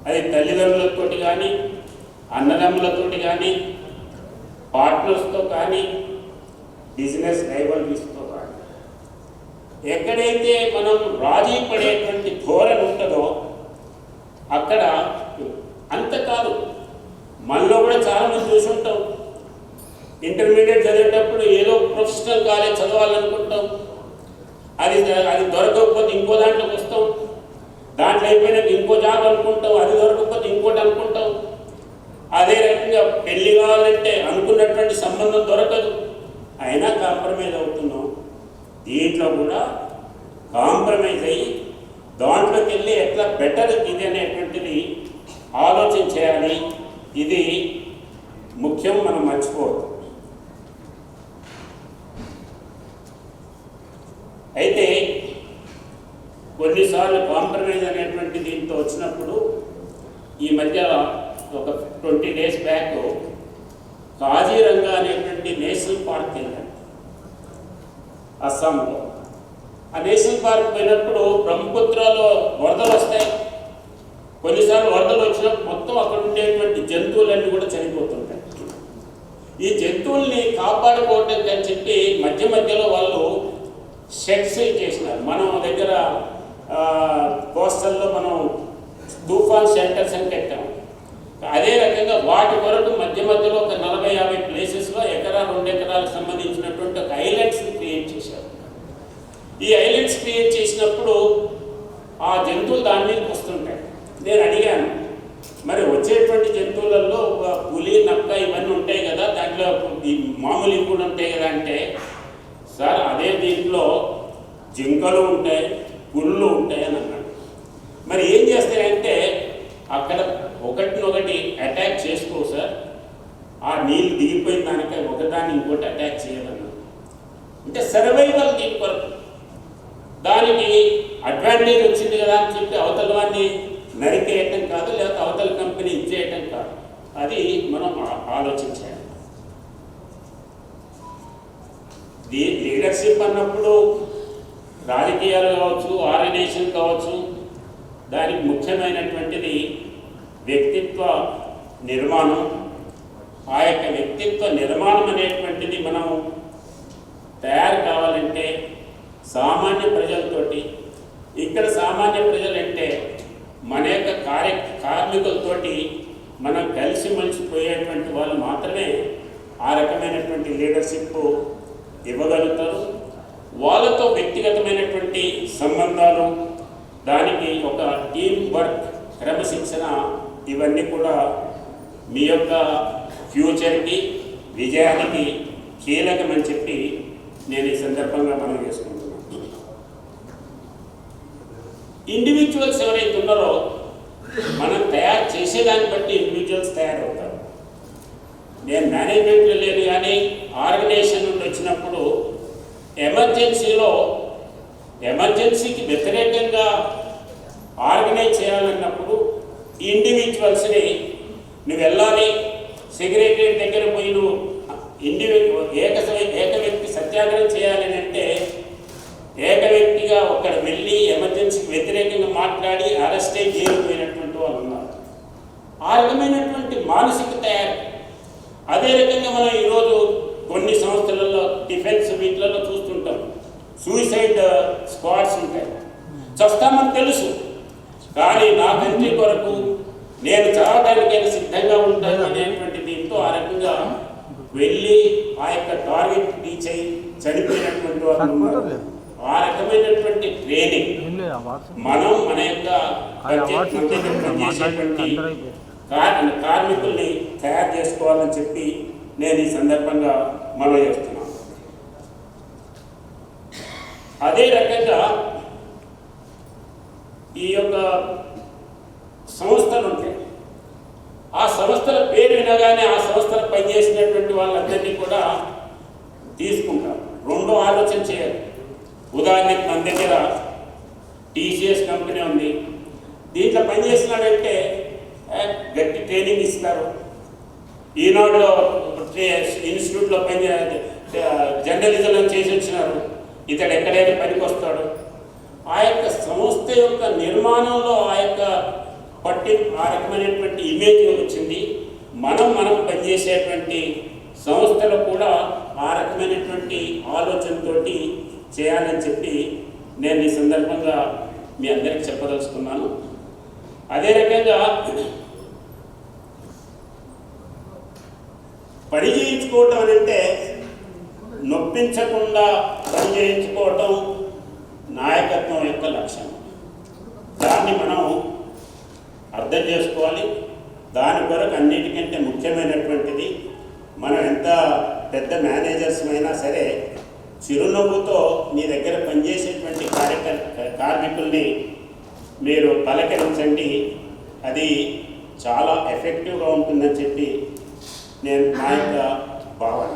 అది తల్లిదండ్రులతోటి కానీ, అన్నదమ్ములతోటి కానీ, పార్ట్నర్స్తో కానీ, బిజినెస్ రైవల్రీస్తో కానీ, ఎక్కడైతే మనం రాజీ పడేటువంటి ధోరణి ఉంటుందో అక్కడ అంతకాదు. మనలో కూడా చాలామంది చూసి ఉంటాం, ఇంటర్మీడియట్ చదివేటప్పుడు ఏదో ప్రొఫెషనల్ కాలేజ్ చదవాలనుకుంటాం, అది దొరకకపోతే ఇంకో దాంట్లోకి వస్తాం, దాంట్లో అయిపోయినాక ఇంకో జాబ్ అనుకుంటాం, అది దొరకకపోతే ఇంకోటి అనుకుంటాం. అదే రకంగా పెళ్లి కావాలంటే అనుకున్నటువంటి సంబంధం దొరకదు, అయినా కాంప్రమైజ్ అవుతున్నాం. దీంట్లో కూడా కాంప్రమైజ్ అయ్యి దాంట్లోకి వెళ్ళి ఎట్లా బెటర్ ఇది అనేటువంటిది ఆలోచన చేయాలి. ఇది ముఖ్యం, మనం మర్చిపోవద్దు. అయితే కొన్నిసార్లు కాంప్రమైజ్ అనేటువంటి దీంతో వచ్చినప్పుడు ఈ మధ్య ఒక 20 days బ్యాక్ కాజీరంగా అనేటువంటి నేషనల్ పార్క్ వెళ్ళాను అస్సాంలో. ఆ నేషనల్ పార్క్ పోయినప్పుడు బ్రహ్మపుత్రలో వరదలు వస్తాయి. కొన్నిసార్లు వరదలు వచ్చినప్పుడు మొత్తం అక్కడ ఉండేటువంటి జంతువులన్నీ కూడా చనిపోతుంటాయి. ఈ జంతువుల్ని కాపాడుకోవటం అని చెప్పి మధ్యలో వాళ్ళు షెడ్స్ చేసినారు. మనం దగ్గర కోస్టల్లో మనం తుఫాన్ షెల్టర్స్ అని పెట్టాం. అదే రకంగా వాటి కొరకు మధ్యలో ఒక 40-50 ప్లేసెస్లో 1-2 ఎకరాలకు సంబంధించినటువంటి ఒక ఐలాండ్స్ని క్రియేట్ చేశారు. ఈ ఐలాండ్స్ క్రియేట్ చేసినప్పుడు ఆ జంతువులు దాని మీదకి వస్తుంటాయి. నేను అడిగాను, మరి వచ్చేటువంటి జంతువులలో పులి, నక్క ఇవన్నీ ఉంటాయి కదా, దాంట్లో మామూలు కూడా ఉంటాయి కదా అంటే, సార్ అదే దీంట్లో జింకలు ఉంటాయి, పుళ్ళు ఉంటాయి అని అన్నాడు. మరి ఏం చేస్తాయంటే అక్కడ ఒకటినొకటి అటాక్ చేసుకో సార్, ఆ నీళ్ళు దిగిపోయిన దానిక ఒకదాన్ని ఇంకోటి అటాక్ చేయాలన్నాడు. అంటే సర్వైవల్ దీని కొరకు, దానికి అడ్వాంటేజ్ వచ్చింది కదా అని చెప్పి అవతల వాడిని నరికేయటం కాదు, లేకపోతే అవతల కంపెనీ ఇచ్చేయటం కాదు. అది మనం ఆలోచించాలి. లీడర్షిప్ అన్నప్పుడు రాజకీయాలు కావచ్చు, ఆర్గనైజేషన్ కావచ్చు, దానికి ముఖ్యమైనటువంటిది వ్యక్తిత్వ నిర్మాణం. ఆ యొక్క వ్యక్తిత్వ నిర్మాణం అనేటువంటిది మనం తయారు కావాలంటే సామాన్య ప్రజలతోటి, ఇక్కడ సామాన్య ప్రజలంటే మన యొక్క కార్మికులతోటి మనం కలిసిమెలిసిపోయేటువంటి వాళ్ళు మాత్రమే ఆ రకమైనటువంటి లీడర్షిప్ ఇవ్వగలుగుతారు. వాళ్ళతో వ్యక్తిగతమైనటువంటి సంబంధాలు, దానికి ఒక టీం వర్క్, క్రమశిక్షణ, ఇవన్నీ కూడా మీ యొక్క ఫ్యూచర్కి, విజయానికి కీలకమని చెప్పి నేను ఈ సందర్భంగా మనం చేసుకుంటున్నాను. ఇండివిజువల్స్ ఎవరైతే ఉన్నారో మనం తయారు చేసేదాన్ని బట్టి ఇండివిజువల్స్ తయారవుతారు. నేను మేనేజ్మెంట్లో లేదు కానీ ఆర్గనైజేషన్ నుండి వచ్చినప్పుడు ఎమర్జెన్సీకి వ్యతిరేకంగా ఆర్గనైజ్ చేయాలన్నప్పుడు ఇండివిజువల్స్ని నువ్వు వెళ్ళాలి, సెక్రటరీ దగ్గర పోయి నువ్వు ఏక వ్యక్తి సత్యాగ్రహం చేయాలని అంటే ఏక వ్యక్తిగా ఒక్కడ వెళ్ళి ఎమర్జెన్సీకి వ్యతిరేకంగా మాట్లాడి అరెస్ట్ అయి చేయకపోయినటువంటి వాళ్ళు ఉన్నారు. ఆ రకమైనటువంటి మానసిక తయారు. అదే రకంగా మనం ఈరోజు కొన్ని సంస్థలలో డిఫెన్స్ వీటిలలో చూస్తుంటాం, సూసైడ్ స్క్వాడ్స్ ఉంటాయి. చస్తామని తెలుసు, కానీ నా కంట్రీ కొరకు నేను చావడానికైనా సిద్ధంగా ఉంటాను అనేటువంటి దీంతో ఆ రకంగా వెళ్ళి ఆ యొక్క టార్గెట్ రీచ్ అయ్యి చనిపోయినటువంటి వాళ్ళు ఉన్నారు. ఆ రకమైనటువంటి ట్రైనింగ్ మనం మన యొక్క పనిచేసేటువంటి కార్మికుల్ని తయారు చేసుకోవాలని చెప్పి నేను ఈ సందర్భంగా మనం చేస్తున్నాను. అదే రకంగా ఈ యొక్క సంస్థలు ఉంటాయి. ఆ సంస్థల పేరు వినగానే ఆ సంస్థలు పనిచేసినటువంటి వాళ్ళందరినీ కూడా తీసుకుంటారు. రెండో ఆలోచన చేయాలి. ఉదాహరణకి మన దగ్గర టీసీఎస్ కంపెనీ ఉంది. దీంట్లో పనిచేస్తున్నాడంటే గట్టి ట్రైనింగ్ ఇస్తారు. ఈనాడులో ఇన్స్టిట్యూట్లో జర్నలిజం చేసి వచ్చినారు. ఇతడు ఎక్కడైనా పనికి వస్తాడు. ఆ యొక్క సంస్థ యొక్క నిర్మాణంలో ఆ యొక్క ఆ రకమైనటువంటి ఇమేజ్ వచ్చింది. మనం పనిచేసేటువంటి సంస్థలు కూడా ఆ రకమైనటువంటి ఆలోచనతోటి చేయాలని చెప్పి నేను ఈ సందర్భంగా మీ అందరికి చెప్పదలుచుకున్నాను. అదే రకంగా పని చేయించుకోవటం అంటే నొప్పించకుండా పని చేయించుకోవటం నాయకత్వం యొక్క లక్ష్యం. దాన్ని మనం అర్థం చేసుకోవాలి. దాని కొరకు అన్నిటికంటే ముఖ్యమైనటువంటిది, మనం ఎంత పెద్ద మేనేజర్స్ అయినా సరే చిరునవ్వుతో మీ దగ్గర పనిచేసేటువంటి కార్మికుల్ని మీరు పలకరించండి. అది చాలా ఎఫెక్టివ్గా ఉంటుందని చెప్పి నేను నా యొక్క భావన.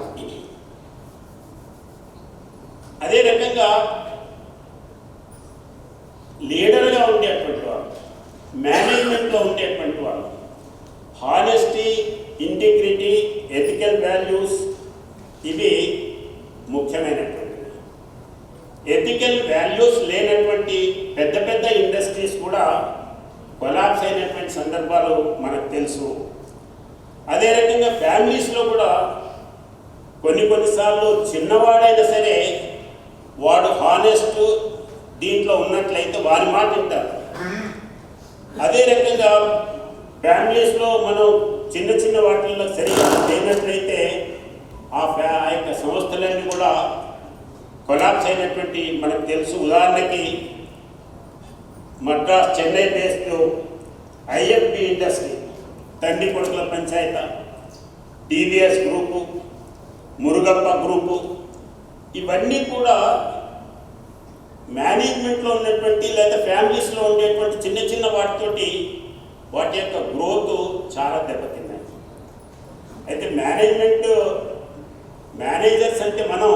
అదే రకంగా లీడర్గా ఉండేటువంటి వాళ్ళు, మేనేజ్మెంట్లో ఉండేటువంటి వాళ్ళు హానెస్టీ, ఇంటిగ్రిటీ, ఎథికల్ వాల్యూస్ ఇవి ముఖ్యమైనటువంటివి. ఎథికల్ వాల్యూస్ లేనటువంటి పెద్ద పెద్ద ఇండస్ట్రీస్ కూడా కొలాప్స్ అయినటువంటి సందర్భాలు మనకు తెలుసు. అదే రకంగా ఫ్యామిలీస్లో కూడా కొన్నిసార్లు చిన్నవాడైనా సరే వాడు హానెస్ట్ దీంట్లో ఉన్నట్లయితే వారి మాట వింటారు. అదే రకంగా ఫ్యామిలీస్లో మనం చిన్న వాటిల్లో సరిగ్గా చేయనట్లయితే ఆ యొక్క సంస్థలన్నీ కూడా కొలాప్స్ అయినటువంటి మనకు తెలుసు. ఉదాహరణకి Madras, Chennai based IFB industry, తండ్రి కొడుకుల పంచాయత, టీవీఎస్ గ్రూపు, మురుగప్ప గ్రూపు, ఇవన్నీ కూడా మేనేజ్మెంట్లో ఉన్నటువంటి లేదా ఫ్యామిలీస్లో ఉండేటువంటి చిన్న వాటితోటి వాటి యొక్క గ్రోత్ చాలా దెబ్బతిన్నాయి. అయితే మేనేజర్స్ అంటే మనం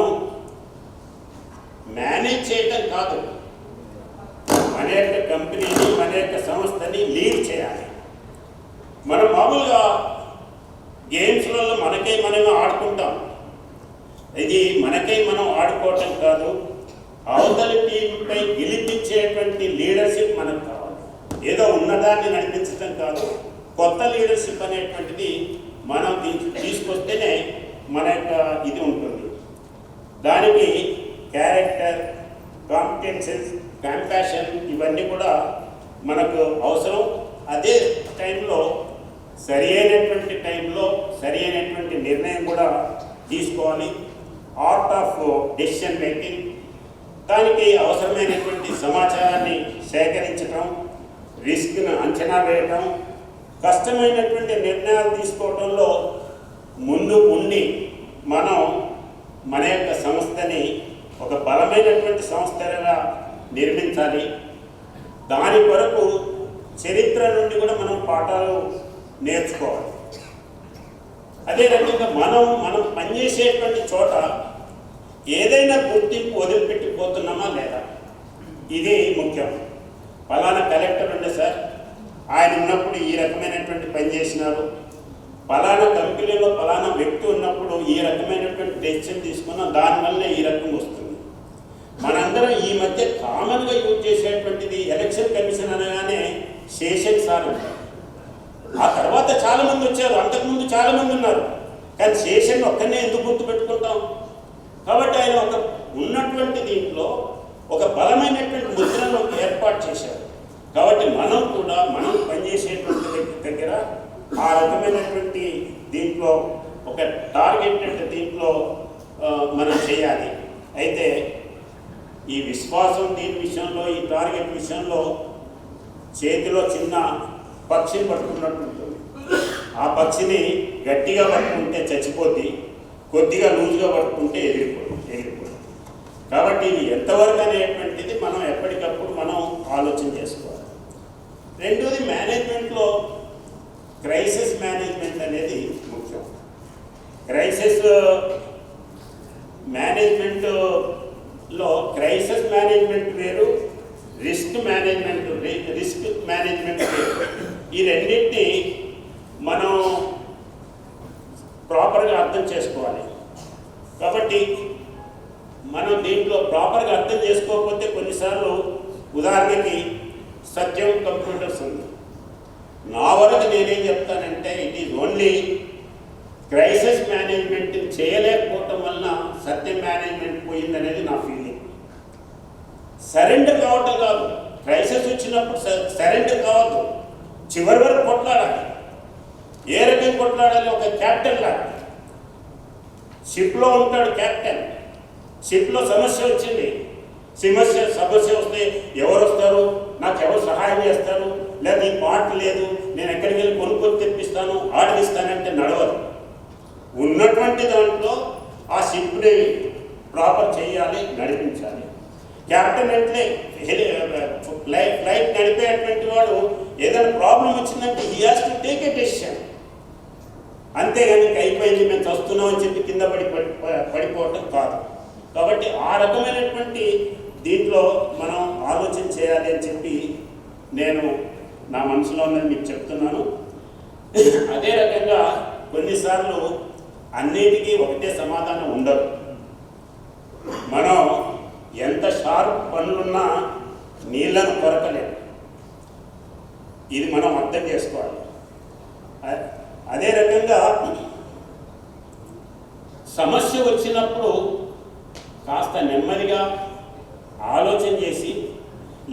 మేనేజ్ చేయటం కాదు, మన యొక్క కంపెనీని, మన యొక్క సంస్థని లీడ్ చేయాలి. మనం మామూలుగా గేమ్స్లలో మనమే ఆడుకుంటాం. ఇది మనకై మనం ఆడుకోవటం కాదు, అవతలి టీంపై గెలిపించేటువంటి లీడర్షిప్ మనకు కావాలి. ఏదో ఉన్నదాన్ని నడిపించడం కాదు, కొత్త లీడర్షిప్ అనేటువంటిది మనం తీసుకొస్తేనే మన యొక్క ఇది ఉంటుంది. దానికి క్యారెక్టర్, కాంపిటెన్సెస్, కంపాషన్ ఇవన్నీ కూడా మనకు అవసరం. అదే టైంలో సరి అయినటువంటి నిర్ణయం కూడా తీసుకోవాలి. ఆర్ట్ ఆఫ్ డెసిషన్ మేకింగ్, దానికి అవసరమైనటువంటి సమాచారాన్ని సేకరించడం, రిస్క్ను అంచనా వేయటం, కష్టమైనటువంటి నిర్ణయాలు తీసుకోవడంలో ముందు ఉండి మనం మన యొక్క సంస్థని ఒక బలమైనటువంటి సంస్థగా నిర్మించాలి. దాని కొరకు చరిత్ర నుండి కూడా మనం పాఠాలు నేర్చుకోవాలి. అదే రకంగా మనం పనిచేసేటువంటి చోట ఏదైనా గుర్తింపు వదిలిపెట్టిపోతున్నామా లేదా, ఇది ముఖ్యం. ఫలానా కలెక్టర్ ఉండే సార్, ఆయన ఉన్నప్పుడు ఈ రకమైనటువంటి పని చేసినారు, ఫలానా కంపెనీలో ఫలానా వ్యక్తి ఉన్నప్పుడు ఈ రకమైనటువంటి డెసిషన్ తీసుకున్నాం, దానివల్ల ఈ రకం వస్తుంది. మనందరం ఈ మధ్య కామన్గా యూజ్ చేసేటువంటిది ఎలక్షన్ కమిషన్ అనగానే శేషన్ సార్ ఉంటారు. ఆ తర్వాత చాలామంది వచ్చారు, అంతకుముందు చాలామంది ఉన్నారు, కానీ శేషన్ ఒక్కనే ఎందుకు గుర్తుపెట్టుకుంటాం? కాబట్టి ఆయన ఒక ఉన్నటువంటి దీంట్లో ఒక బలమైనటువంటి ముద్రను ఏర్పాటు చేశారు. కాబట్టి మనం కూడా మనం పనిచేసేటువంటి దగ్గర ఆ రకమైనటువంటి దీంట్లో ఒక టార్గెటెడ్ దీంట్లో మనం చేయాలి. అయితే ఈ విశ్వాసం దీని విషయంలో, ఈ టార్గెట్ విషయంలో చేతిలో చిన్న పక్షిని పట్టుకున్నట్టు ఉంటుంది. ఆ పక్షిని గట్టిగా పట్టుకుంటే చచ్చిపోద్ది, కొద్దిగా లూజుగా పట్టుకుంటే ఎగిరిపోతుంది. కాబట్టి ఇది ఎంతవరకు అనేటువంటిది మనం ఎప్పటికప్పుడు మనం ఆలోచన చేసుకోవాలి. రెండోది, మేనేజ్మెంట్లో క్రైసిస్ మేనేజ్మెంట్ అనేది ముఖ్యం. క్రైసిస్ మేనేజ్మెంట్లో క్రైసిస్ మేనేజ్మెంట్ వేరు, రిస్క్ మేనేజ్మెంట్ వేరు. ఈ రెండింటిని మనం ప్రాపర్గా అర్థం చేసుకోవాలి. కాబట్టి మనం దీంట్లో ప్రాపర్గా అర్థం చేసుకోకపోతే కొన్నిసార్లు, ఉదాహరణకి సత్యం కంప్యూటర్స్ ఉంది, నా వరకు నేనేం చెప్తానంటే it is only crisis management చేయలేకపోవటం వలన సత్యం మేనేజ్మెంట్ పోయిందనేది నా ఫీలింగ్. సరెండర్ కావటం కాదు, క్రైసిస్ వచ్చినప్పుడు సరెండర్ కావద్దు, చివరి వరకు కొట్లాడాలి. ఏ రకంగా కొట్లాడాలి? ఒక క్యాప్టెన్ లాగా. షిప్లో ఉంటాడు క్యాప్టెన్, షిప్లో సమస్య వచ్చింది, సమస్య వస్తే ఎవరు వస్తారు, నాకు ఎవరు సహాయం చేస్తారు, లేదా ఈ పార్ట్ లేదు, నేను ఎక్కడికి వెళ్ళి కొనుక్కొని తెప్పిస్తాను, ఆర్డర్ ఇస్తానంటే నడవదు. ఉన్నటువంటి దాంట్లో ఆ షిప్ని ప్రాపర్ చేయాలి, నడిపించాలి. క్యాప్టెన్ అంటే ఫ్లైట్ నడిపేటువంటి వాడు ఏదైనా ప్రాబ్లం వచ్చిందంటే he has to take a decision. అంతేగాని అయిపోయింది మేము చస్తున్నాం అని చెప్పి కింద పడిపోవటం కాదు. కాబట్టి ఆ రకమైనటువంటి దీంట్లో మనం ఆలోచన చేయాలి అని చెప్పి నేను నా మనసులో ఉన్నది మీకు చెప్తున్నాను. అదే రకంగా కొన్నిసార్లు అన్నిటికీ ఒకటే సమాధానం ఉండదు. మనం ఎంత షార్ప్ పనులున్నా నీళ్ళను కొరకలేదు, ఇది మనం అర్థం చేసుకోవాలి. అదే రకంగా సమస్య వచ్చినప్పుడు కాస్త నెమ్మదిగా ఆలోచన చేసి,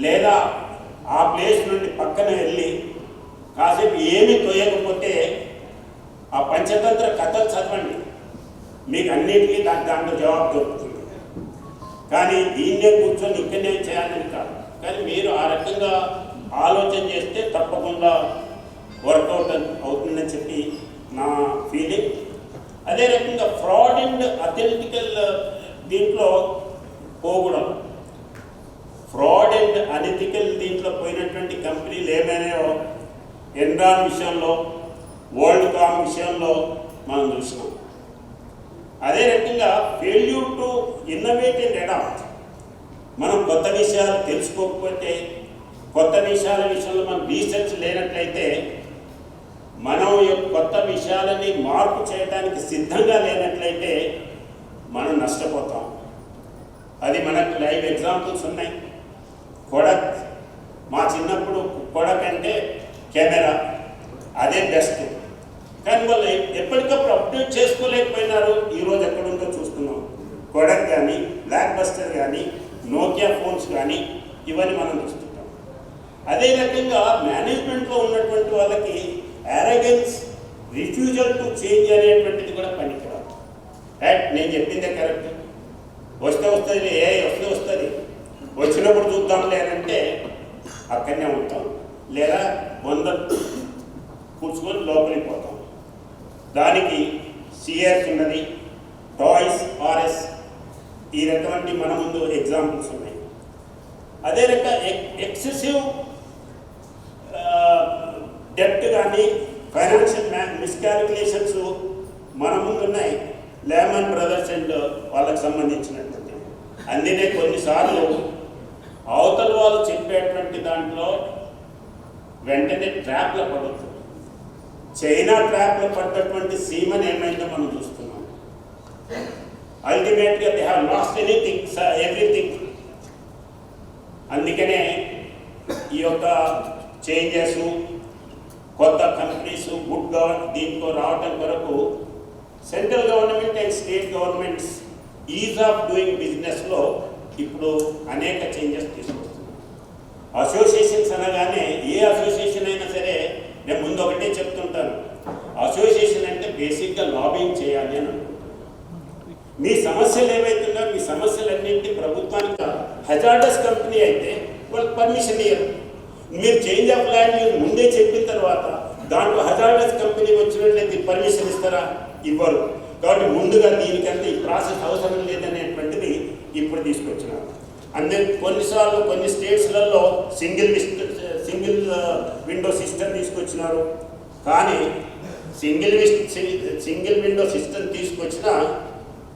లేదా ఆ ప్లేస్ నుండి పక్కన వెళ్ళి కాసేపు ఏమీ తోయకపోతే ఆ పంచతంత్ర కథలు చదవండి, మీకు అన్నిటికీ దాంట్లో జవాబు దొరుకుతుంది. కానీ దీన్నే కూర్చొని ఇక్కడనే చేయాలని కాదు, కానీ మీరు ఆ రకంగా ఆలోచన చేస్తే తప్పకుండా వర్కౌట్ అవుతుందని చెప్పి నా ఫీలింగ్. అదే రకంగా ఫ్రాడ్ అండ్ అథెంటికల్ దీంట్లో పోకూడదు. ఫ్రాడ్ అండ్ అనెథికల్ దీంట్లో పోయినటువంటి కంపెనీలు ఏమైనాయో ఎన్రాన్ విషయంలో, వరల్డ్ కామ్ విషయంలో మనం చూసినాం. అదే రకంగా failure to innovate and adapt. మనం కొత్త విషయాలు తెలుసుకోకపోతే కొత్త విషయంలో మనం రీసెర్చ్ లేనట్లయితే, మనం కొత్త విషయాలని మార్పు చేయడానికి సిద్ధంగా లేనట్లయితే మనం నష్టపోతాం. అది మనకు లైవ్ ఎగ్జాంపుల్స్ ఉన్నాయి. కొడక్, మా చిన్నప్పుడు కొడక్ అంటే కెమెరా, అదే బెస్ట్. కానీ వాళ్ళు ఎప్పటికప్పుడు అప్డేట్ చేసుకోలేకపోయినారు. ఈరోజు ఎక్కడుందో చూస్తున్నాం. కొడక్ కానీ, బ్లాక్ బస్టర్ కానీ, నోకియా ఫోన్స్ కానీ, ఇవన్నీ మనం చూస్తుంటాం. అదే రకంగా మేనేజ్మెంట్లో ఉన్నటువంటి వాళ్ళకి అరగెన్స్, రిఫ్యూజల్ టు చేంజ్ అనేటువంటిది కూడా పనికిరాదు. రైట్, నేను చెప్పిందే కరెక్ట్, వస్తే వస్తుంది, వస్తుంది, వచ్చినప్పుడు చూద్దాంలే అంటే అక్కడనే ఉంటాం, లేదా 100 కూర్చుకొని లోపలికి పోతాం. దానికి సిఆర్స్ ఉన్నది, టాయ్స్, ఆర్ఎస్, ఈ రకమైన మన ముందు ఎగ్జాంపుల్స్ ఉన్నాయి. అదే రక ఎక్సెసివ్ డెప్ట్ కానీ, ఫైనాన్షియల్ మిస్కాలిక్యులేషన్స్ మన ముందు ఉన్నాయి. లెమన్ బ్రదర్స్ అండ్ వాళ్ళకి సంబంధించినటువంటి. అందుకే కొన్నిసార్లు అవతల వాళ్ళు చెప్పేటువంటి దాంట్లో వెంటనే ట్రాప్లో పడవచ్చు. చైనా ట్రాప్లో పడ్డటువంటి సీమన్ ఏమైందో మనం చూస్తున్నాం. అల్టిమేట్గా దే హ్యావ్ లాస్ట్ ఎవ్రీథింగ్. అందుకనే ఈ యొక్క చేంజెస్, కొత్త కంపెనీస్, గుడ్ దీంట్లో రావటం కొరకు central government and state governments is of doing బిజినెస్లో ఇప్పుడు అనేక చేంజెస్ తీసుకొస్తున్నాయి. అసోసియేషన్స్ అనగానే, ఏ అసోసియేషన్ అయినా సరే, నేను ముందు ఒకటే చెప్తుంటాను, అసోసియేషన్ అంటే బేసిక్గా లాబింగ్ చేయాలి అని అనుకుంటాను. మీ సమస్యలు ఏవైతున్నాయో మీ సమస్యలన్నింటి ప్రభుత్వానికి, హజార్డస్ కంపెనీ అయితే వాళ్ళకి పర్మిషన్ ఇవ్వరు. మీరు చేంజ్ ఆఫ్ ల్యాండ్ మీరు ముందే చెప్పిన తర్వాత దాంట్లో హజార్డస్ కంపెనీ వచ్చినట్లయితే పర్మిషన్ ఇస్తారా? ఇవ్వరు. కాబట్టి ముందుగా దీనికంటే ఈ ప్రాసెస్ అవసరం లేదనేటువంటిది ఇప్పుడు తీసుకొచ్చినారు. కొన్నిసార్లు కొన్ని స్టేట్స్లలో సింగిల్ విండో సిస్టమ్ తీసుకొచ్చినారు. కానీ సింగిల్ విండో సిస్టమ్ తీసుకొచ్చినా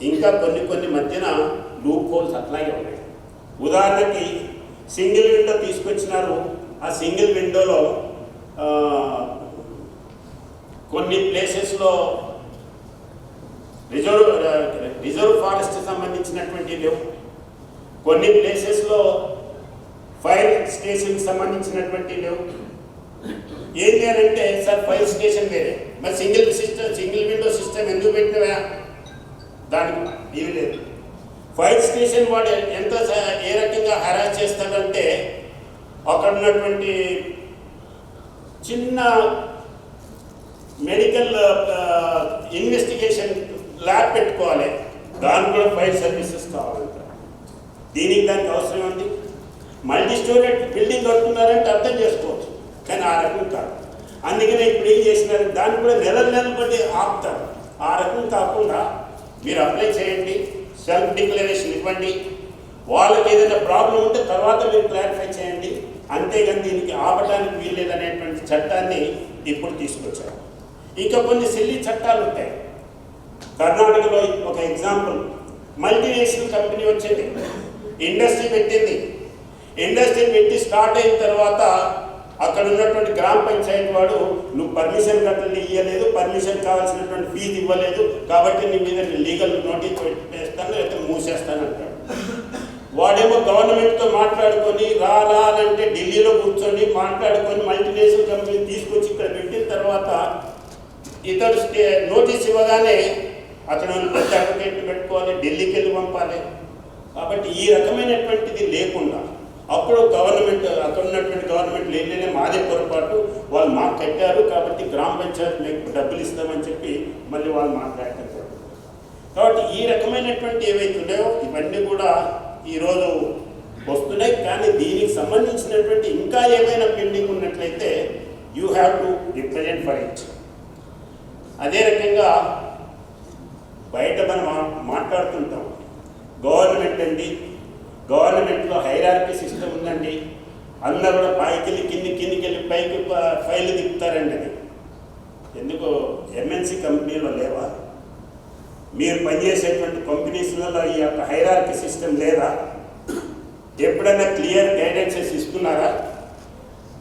ఇంకా కొన్ని మధ్యన లూప్ హోల్స్ అట్లాగే ఉన్నాయి. ఉదాహరణకి సింగిల్ విండో తీసుకొచ్చినారు. ఆ సింగిల్ విండోలో కొన్ని ప్లేసెస్లో రిజర్వ్ ఫారెస్ట్ సంబంధించినటువంటి లేవు. కొన్ని ప్లేసెస్లో ఫైర్ స్టేషన్కి సంబంధించినటువంటి లేవు. ఏంటి అని అంటే, సార్ ఫైర్ స్టేషన్ వేరే, మరి సింగిల్ విండో సిస్టమ్ ఎందుకు పెట్టినవా? దానికి ఇవి లేదు. ఫైర్ స్టేషన్ వాడు ఏ రకంగా హరాస్ చేస్తాడంటే, అక్కడ ఉన్నటువంటి చిన్న మెడికల్ ఇన్వెస్టిగేషన్ ల్యాబ్ పెట్టుకోవాలి, దానికి కూడా ఫైర్ సర్వీసెస్ కావాలంట. దానికి అవసరం ఉంది. మల్టీ స్టోరేజ్ బిల్డింగ్ కడుతున్నారంటే అర్థం చేసుకోవచ్చు, కానీ ఆ రకం కాదు. అందుకనే ఇప్పుడు ఏం చేసినారు, దాన్ని కూడా నెలలు బట్టి ఆపుతారు. ఆ రకం కాకుండా మీరు అప్లై చేయండి, సెల్ఫ్ డిక్లరేషన్ ఇవ్వండి, వాళ్ళకి ఏదైనా ప్రాబ్లం ఉంటే తర్వాత మీరు క్లారిఫై చేయండి. అంతేగాని దీనికి ఆపడానికి వీల్లేదనేటువంటి చట్టాన్ని ఇప్పుడు తీసుకొచ్చారు. ఇంకా కొన్ని సిల్లీ చట్టాలు ఉంటాయి. కర్ణాటకలో ఒక ఎగ్జాంపుల్, మల్టీనేషనల్ కంపెనీ వచ్చింది, ఇండస్ట్రీ పెట్టింది. ఇండస్ట్రీ పెట్టి స్టార్ట్ అయిన తర్వాత అక్కడ ఉన్నటువంటి గ్రామ పంచాయతీ వాడు, నువ్వు పర్మిషన్ కట్టలు ఇవ్వలేదు, పర్మిషన్ కావాల్సినటువంటి ఫీజు ఇవ్వలేదు, కాబట్టి నీ మీద లీగల్ నోటీస్ పెట్టేస్తాను, లేకపోతే మూసేస్తాను అంటాడు. వాడేమో గవర్నమెంట్తో మాట్లాడుకొని రాలంటే ఢిల్లీలో కూర్చొని మాట్లాడుకొని మల్టీనేషనల్ కంపెనీ తీసుకొచ్చి ఇక్కడ పెట్టిన తర్వాత ఇతడు నోటీస్ ఇవ్వగానే అతను పెద్ద అడ్వకేట్ని పెట్టుకోవాలి, ఢిల్లీకి వెళ్ళి పంపాలి. కాబట్టి ఈ రకమైనటువంటిది లేకుండా అప్పుడు గవర్నమెంట్, అక్కడ ఉన్నటువంటి గవర్నమెంట్ లేనే మాదే పొరపాటు, వాళ్ళు మాకు కట్టారు కాబట్టి గ్రామ పంచాయతీ మీకు డబ్బులు ఇస్తామని చెప్పి మళ్ళీ వాళ్ళు మాట్లాడుతుంటారు. కాబట్టి ఈ రకమైనటువంటి ఏవైతే ఉన్నాయో ఇవన్నీ కూడా ఈరోజు వస్తున్నాయి. కానీ దీనికి సంబంధించినటువంటి ఇంకా ఏమైనా పెండింగ్ ఉన్నట్లయితే you have to represent for it. అదే రకంగా బయట మనం మాట్లాడుతుంటాం, గవర్నమెంట్ అండి, గవర్నమెంట్లో హైరార్కీ సిస్టమ్ ఉందండి, అందరూ కూడా పైకి కిందికి వెళ్ళి పైకి ఫైల్ తిప్పుతారండి. అది ఎందుకు ఎంఎన్సీ కంపెనీలో లేవా? మీరు పనిచేసేటువంటి కంపెనీస్లలో ఈ యొక్క హైరార్కీ సిస్టమ్ లేదా? ఎప్పుడైనా క్లియర్ గైడెన్సెస్ ఇస్తున్నారా?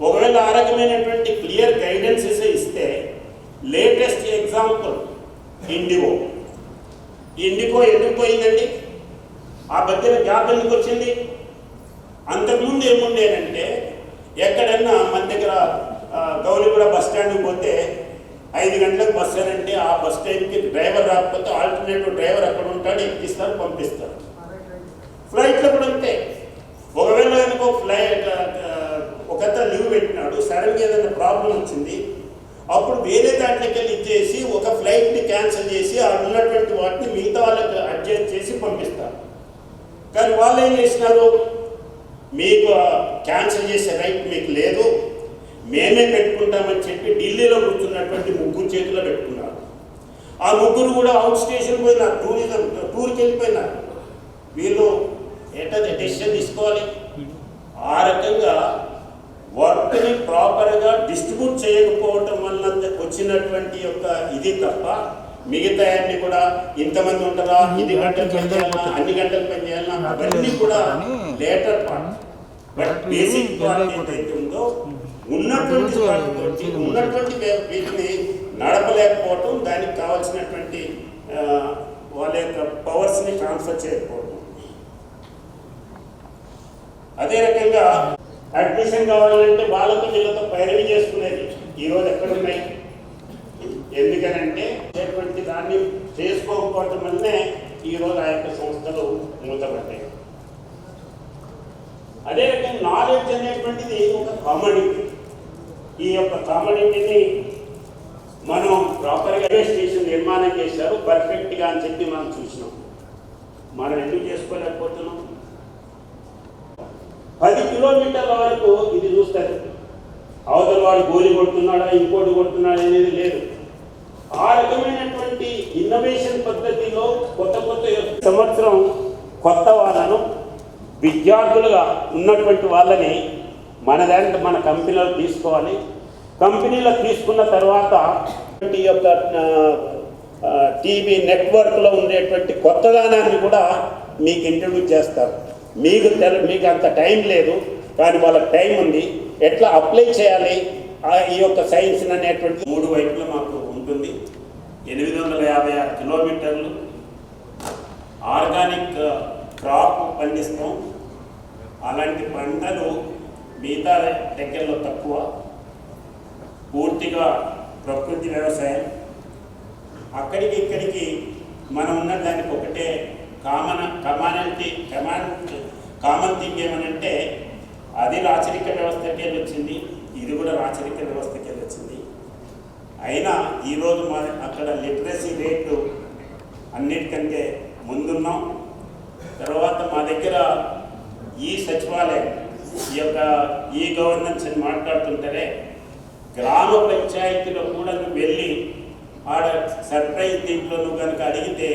ఒకవేళ ఆ రకమైనటువంటి క్లియర్ గైడెన్సెస్ ఇస్తే, లేటెస్ట్ ఎగ్జాంపుల్ ఇండిగో ఎందుకు పోయిందండి? ఆ మధ్యన గ్యాప్ ఎందుకు వచ్చింది? అంతకుముందు ఏముండేనంటే, ఎక్కడన్నా మన దగ్గర గౌలిగూడ బస్ స్టాండ్కి పోతే 5 గంటలకు బస్సు అంటే ఆ బస్ స్టాండ్కి డ్రైవర్ రాకపోతే ఆల్టర్నేటివ్ డ్రైవర్ అక్కడ ఉంటాడు, ఎక్కిస్తారు, పంపిస్తారు. ఫ్లైట్లో కూడా అంతే. ఒకవేళ కనుక ఒకత లీవ్ పెట్టినాడు, సడన్గా ఏదైనా ప్రాబ్లం వచ్చింది, అప్పుడు వేరే దాంట్లోకి వెళ్ళి ఇచ్చేసి ఒక ఫ్లైట్ని క్యాన్సిల్ చేసి ఆ ఉన్నటువంటి వాటిని మిగతా వాళ్ళకి అడ్జస్ట్ చేసి పంపిస్తారు. కానీ వాళ్ళు ఏం చేసినారు, మీకు క్యాన్సిల్ చేసే రైట్ మీకు లేదు, మేమే పెట్టుకుంటామని చెప్పి ఢిల్లీలో కూర్చున్నటువంటి 3 చేతిలో పెట్టుకున్నారు. ఆ 3 కూడా అవుట్ స్టేషన్ పోయినారు, టూర్కి వెళ్ళిపోయినారు. వీళ్ళు ఎట్లా డెసిషన్ తీసుకోవాలి? ఆ రకంగా వర్క్ని ప్రాపర్గా డిస్ట్రిబ్యూట్ చేయకపోవటం వల్ల వచ్చినటువంటి యొక్క ఇది తప్ప, మిగతా అన్ని కూడా ఇంతమంది ఉంటారా, ఇది గంటలు పని చేయాలా, అన్ని గంటలు పని చేయాలా, అవన్నీ కూడా later part. But basic part ఏదైతే ఉందో ఉన్నటువంటి వీటిని నడపలేకపోవటం, దానికి కావాల్సినటువంటి వాళ్ళ యొక్క పవర్స్ని ట్రాన్స్ఫర్ చేయకపోవడం. అదే రకంగా అడ్మిషన్ కావాలంటే వాళ్ళతో వీళ్ళతో పైరవి చేసుకునేది ఈరోజు ఎక్కడున్నాయి? ఎందుకనంటే దాన్ని చేసుకోకపోవటం వల్లనే ఈరోజు ఆ యొక్క సంస్థలు మూతపడ్డాయి. అదే రకంగా నాలెడ్జ్ అనేటువంటిది ఒక కామోడిటీ. ఈ యొక్క కామోడిటీని మనం ప్రాపర్గా రైల్వే స్టేషన్ నిర్మాణం చేశారు పర్ఫెక్ట్గా అని చెప్పి మనం చూసినాం. మనం ఎందుకు చేసుకోలేకపోతున్నాం? 10 కిలోమీటర్ల వరకు ఇది చూస్తారు. అవతల వాడు గోలి కొడుతున్నాడా, ఇంకోటి కొడుతున్నాడా అనేది లేదు. ఆ రకమైనటువంటి ఇన్నోవేషన్ పద్ధతిలో కొత్త సంవత్సరం కొత్త వాళ్ళను విద్యార్థులుగా ఉన్నటువంటి వాళ్ళని మన కంపెనీలో తీసుకోవాలి. కంపెనీలో తీసుకున్న తర్వాత ఈ యొక్క టీవీ నెట్వర్క్లో ఉండేటువంటి కొత్తదనాన్ని కూడా మీకు ఇంట్రడ్యూస్ చేస్తారు. మీకు అంత టైం లేదు, కానీ వాళ్ళకి టైం ఉంది. ఎట్లా అప్లై చేయాలి ఈ యొక్క సైన్స్ అనేటువంటి 3 వైపులా మాకు ఉంటుంది. 856 కిలోమీటర్లు ఆర్గానిక్ క్రాప్ పండిస్తాం. అలాంటి పంటలు మిగతా దగ్గరలో తక్కువ, పూర్తిగా ప్రకృతి వ్యవసాయం. అక్కడికి ఇక్కడికి మనం ఉన్న దానికి ఒకటే కామన్ థింగ్ ఏమనంటే, అది రాచరిక వ్యవస్థకి వెళ్ళి వచ్చింది, ఇది కూడా రాచరిక వ్యవస్థకి వెళ్ళి వచ్చింది. అయినా ఈరోజు అక్కడ లిటరసీ రేటు అన్నిటికంటే ముందున్నాం. తర్వాత మా దగ్గర ఈ సచివాలయం, ఈ యొక్క ఈ గవర్నెన్స్ అని మాట్లాడుతుంటారే, గ్రామ పంచాయతీలో కూడా నువ్వు వెళ్ళి ఆడ సర్ప్రైజ్ దీంట్లో నువ్వు కనుక అడిగితే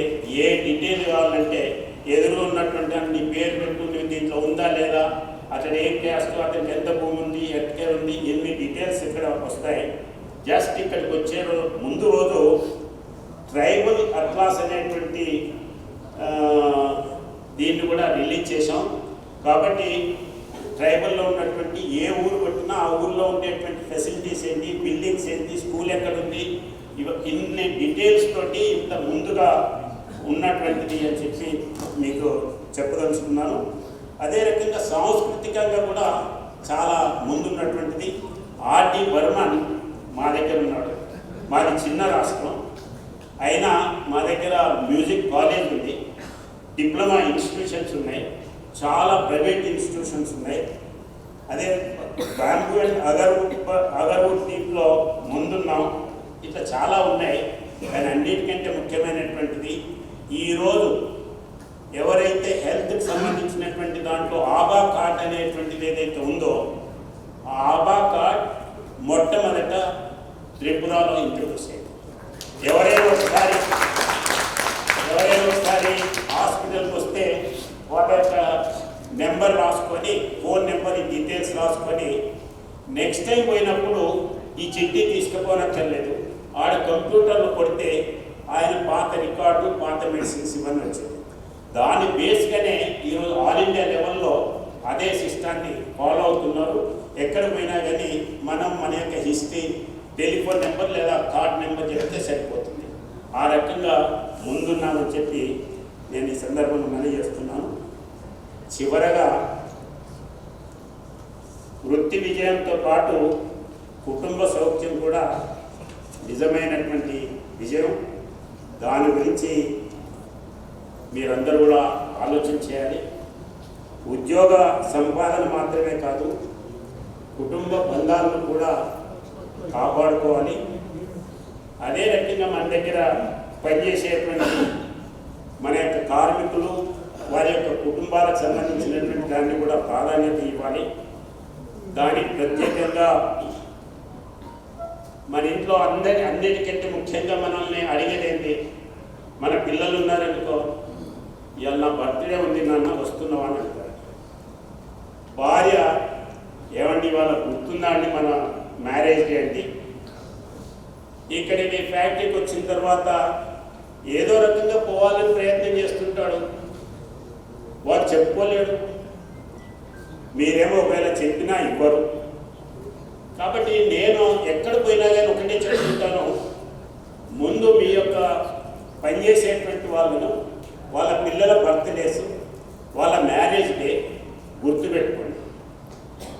ఏ డీటెయిల్ కావాలంటే ఎదురు ఉన్నటువంటి నీ పేరు పెట్టు, నువ్వు దీంట్లో ఉందా లేదా, అతను ఏం క్యాస్ట్, అతనికి ఎంత భూమి ఉంది, ఎట్కే ఉంది, ఎన్ని డీటెయిల్స్ ఇక్కడ వస్తాయి. జస్ట్ ఇక్కడికి వచ్చే ముందు రోజు ట్రైబల్ అట్లాస్ అనేటువంటి దీన్ని కూడా రిలీజ్ చేసాం. కాబట్టి ట్రైబల్లో ఉన్నటువంటి ఏ ఊరు పెట్టినా ఆ ఊళ్ళో ఉండేటువంటి ఫెసిలిటీస్ ఏంటి, బిల్డింగ్స్ ఏంటి, స్కూల్ ఎక్కడుంది, ఇన్ని డీటెయిల్స్ తోటి ఇంత ముందుగా ఉన్నటువంటిది అని చెప్పి మీకు చెప్పదలుచుకున్నాను. అదే రకంగా సాంస్కృతికంగా కూడా చాలా ముందున్నటువంటిది. ఆర్డి బర్మన్ మా దగ్గర ఉన్నాడు. మాది చిన్న రాష్ట్రం అయినా మా దగ్గర మ్యూజిక్ కాలేజ్ ఉంది, డిప్లొమా ఇన్స్టిట్యూషన్స్ ఉన్నాయి, చాలా ప్రైవేట్ ఇన్స్టిట్యూషన్స్ ఉన్నాయి. అదే బ్యాంబూ అండ్ అగర్వుడ్ దీంట్లో ముందున్నాం. ఇట్లా చాలా ఉన్నాయి. కానీ అన్నిటికంటే ముఖ్యమైనటువంటిది ఈరోజు ఎవరైతే హెల్త్కి సంబంధించినటువంటి దాంట్లో ఆబా కార్డ్ అనేటువంటిది ఏదైతే ఉందో, ఆ ఆబా కార్డ్ మొట్టమొదట త్రిపురలో ఇంట్రడ్యూస్ అయ్యింది. ఎవరైనా ఒకసారి హాస్పిటల్కి వస్తే వాళ్ళ యొక్క నెంబర్ రాసుకొని, ఫోన్ నెంబర్, ఈ డీటెయిల్స్ రాసుకొని నెక్స్ట్ టైం పోయినప్పుడు ఈ చిట్టి తీసుకుపోనక్కర్లేదు, ఆడ కంప్యూటర్లో కొడితే ఆయన పాత రికార్డు, పాత మెడిసిన్స్ ఇవన్నీ వచ్చింది. దాని బేస్గానే ఈరోజు ఆల్ ఇండియా లెవెల్లో అదే సిస్టాన్ని ఫాలో అవుతున్నారు. ఎక్కడ పోయినా కానీ మనం మన యొక్క హిస్టరీ, టెలిఫోన్ నెంబర్ లేదా కార్డ్ నెంబర్ చెప్తే సరిపోతుంది. ఆ రకంగా ముందున్నామని చెప్పి నేను ఈ సందర్భంలో మనవి చేస్తున్నాను. చివరగా వృత్తి విజయంతో పాటు కుటుంబ సౌఖ్యం కూడా నిజమైనటువంటి విజయం. దాని గురించి మీరందరూ కూడా ఆలోచన చేయాలి. ఉద్యోగ సంపాదన మాత్రమే కాదు, కుటుంబ బంధాలను కూడా కాపాడుకోవాలి. అదే రకంగా మన దగ్గర పనిచేసేటువంటి మన యొక్క కార్మికులు, వారి యొక్క కుటుంబాలకు సంబంధించినటువంటి దాన్ని కూడా ప్రాధాన్యత ఇవ్వాలి. దానికి ప్రత్యేకంగా మన ఇంట్లో అన్నిటికంటే ముఖ్యంగా మనల్ని అడిగేది ఏంటి, మన పిల్లలు ఉన్నారనుకో, ఇవాళ నా బర్త్డే ఉంది నాన్న వస్తున్నావా అని అంటారు. భార్య ఏమండి వాళ్ళ గుర్తుందా అండి మన మ్యారేజ్ డే అండి. ఇక్కడికి ఫ్యాక్టరీకి వచ్చిన తర్వాత ఏదో రకంగా పోవాలని ప్రయత్నం చేస్తుంటాడు, వాడు చెప్పుకోలేడు. మీరేమో ఒకవేళ చెప్పినా ఇవ్వరు. కాబట్టి నేను ఎక్కడ పోయినా కానీ ఒకటే చెప్తుంటాను, ముందు మీ యొక్క పనిచేసేటువంటి వాళ్ళను వాళ్ళ పిల్లల బర్త్డేస్, వాళ్ళ మ్యారేజ్ డే గుర్తుపెట్టుకోండి.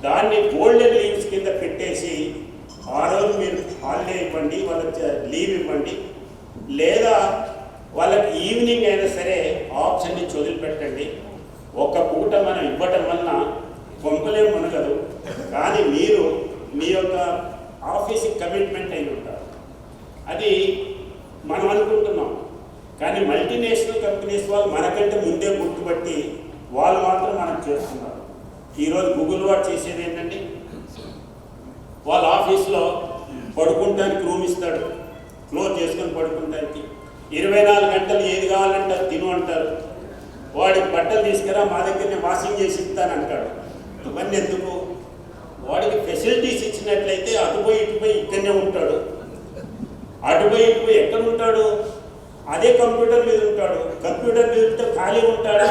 దాన్ని గోల్డెన్ లీవ్స్ కింద పెట్టేసి ఆ రోజు మీరు హాలిడే ఇవ్వండి, వాళ్ళకి లీవ్ ఇవ్వండి. లేదా వాళ్ళకి ఈవినింగ్ అయినా సరే ఆప్షన్ ఇచ్చి వదిలిపెట్టండి. ఒక పూట మనం ఇవ్వటం వలన కొంపలే మునగదు, కానీ మీరు మీ యొక్క ఆఫీస్కి కమిట్మెంట్ అయి ఉంటారు. అది మనం అనుకుంటున్నాం, కానీ మల్టీనేషనల్ కంపెనీస్ వాళ్ళు మనకంటే ముందే గుర్తుపట్టి వాళ్ళు మాత్రం మనకు చేస్తున్నారు. ఈరోజు గూగుల్ వాడు చేసేది ఏంటంటే, వాళ్ళ ఆఫీస్లో పడుకుంటానికి రూమ్ ఇస్తాడు, క్లోజ్ చేసుకొని పడుకుంటానికి. 24 గంటలు ఏది కావాలంటే అది తిను అంటారు. వాడికి బట్టలు తీసుకురా, మా దగ్గరనే వాషింగ్ చేసి ఇస్తానంటాడు. ఇవన్నీ ఎందుకు? వాడికి ఫెసిలిటీస్ ఇచ్చినట్లయితే అటుపోయి ఇటుపోయి ఇక్కడనే ఉంటాడు. అటుపోయి ఇటుపోయి ఎక్కడ ఉంటాడు? అదే కంప్యూటర్ మీద ఉంటాడు. కంప్యూటర్ మీద ఉంటే ఖాళీ ఉంటాడా?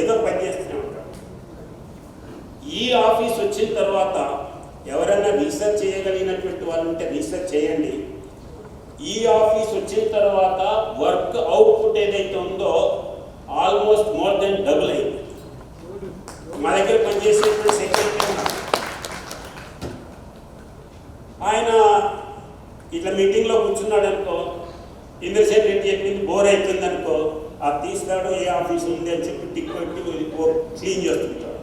ఏదో పని చేస్తూనే ఉంటాడు. ఈ ఆఫీస్ వచ్చిన తర్వాత ఎవరైనా రీసెర్చ్ చేయగలిగినటువంటి వాళ్ళు ఉంటే రీసెర్చ్ చేయండి. ఈ ఆఫీస్ వచ్చిన తర్వాత వర్క్ అవుట్పుట్ ఏదైతే ఉందో ఆల్మోస్ట్ మోర్ దెన్ డబుల్ అయింది. మా దగ్గర పనిచేసేటువంటి సెక్రటరీ ఆయన ఇట్లా మీటింగ్లో కూర్చున్నాడు అనుకో, ఇంద్రసేన్ రెడ్డి చెప్పింది బోర్ అవుతుంది అనుకో, అది తీస్తాడు, ఏ ఆఫీస్ ఉంది అని చెప్పి టిక్ పెట్టి క్లీన్ చేస్తుంటాడు.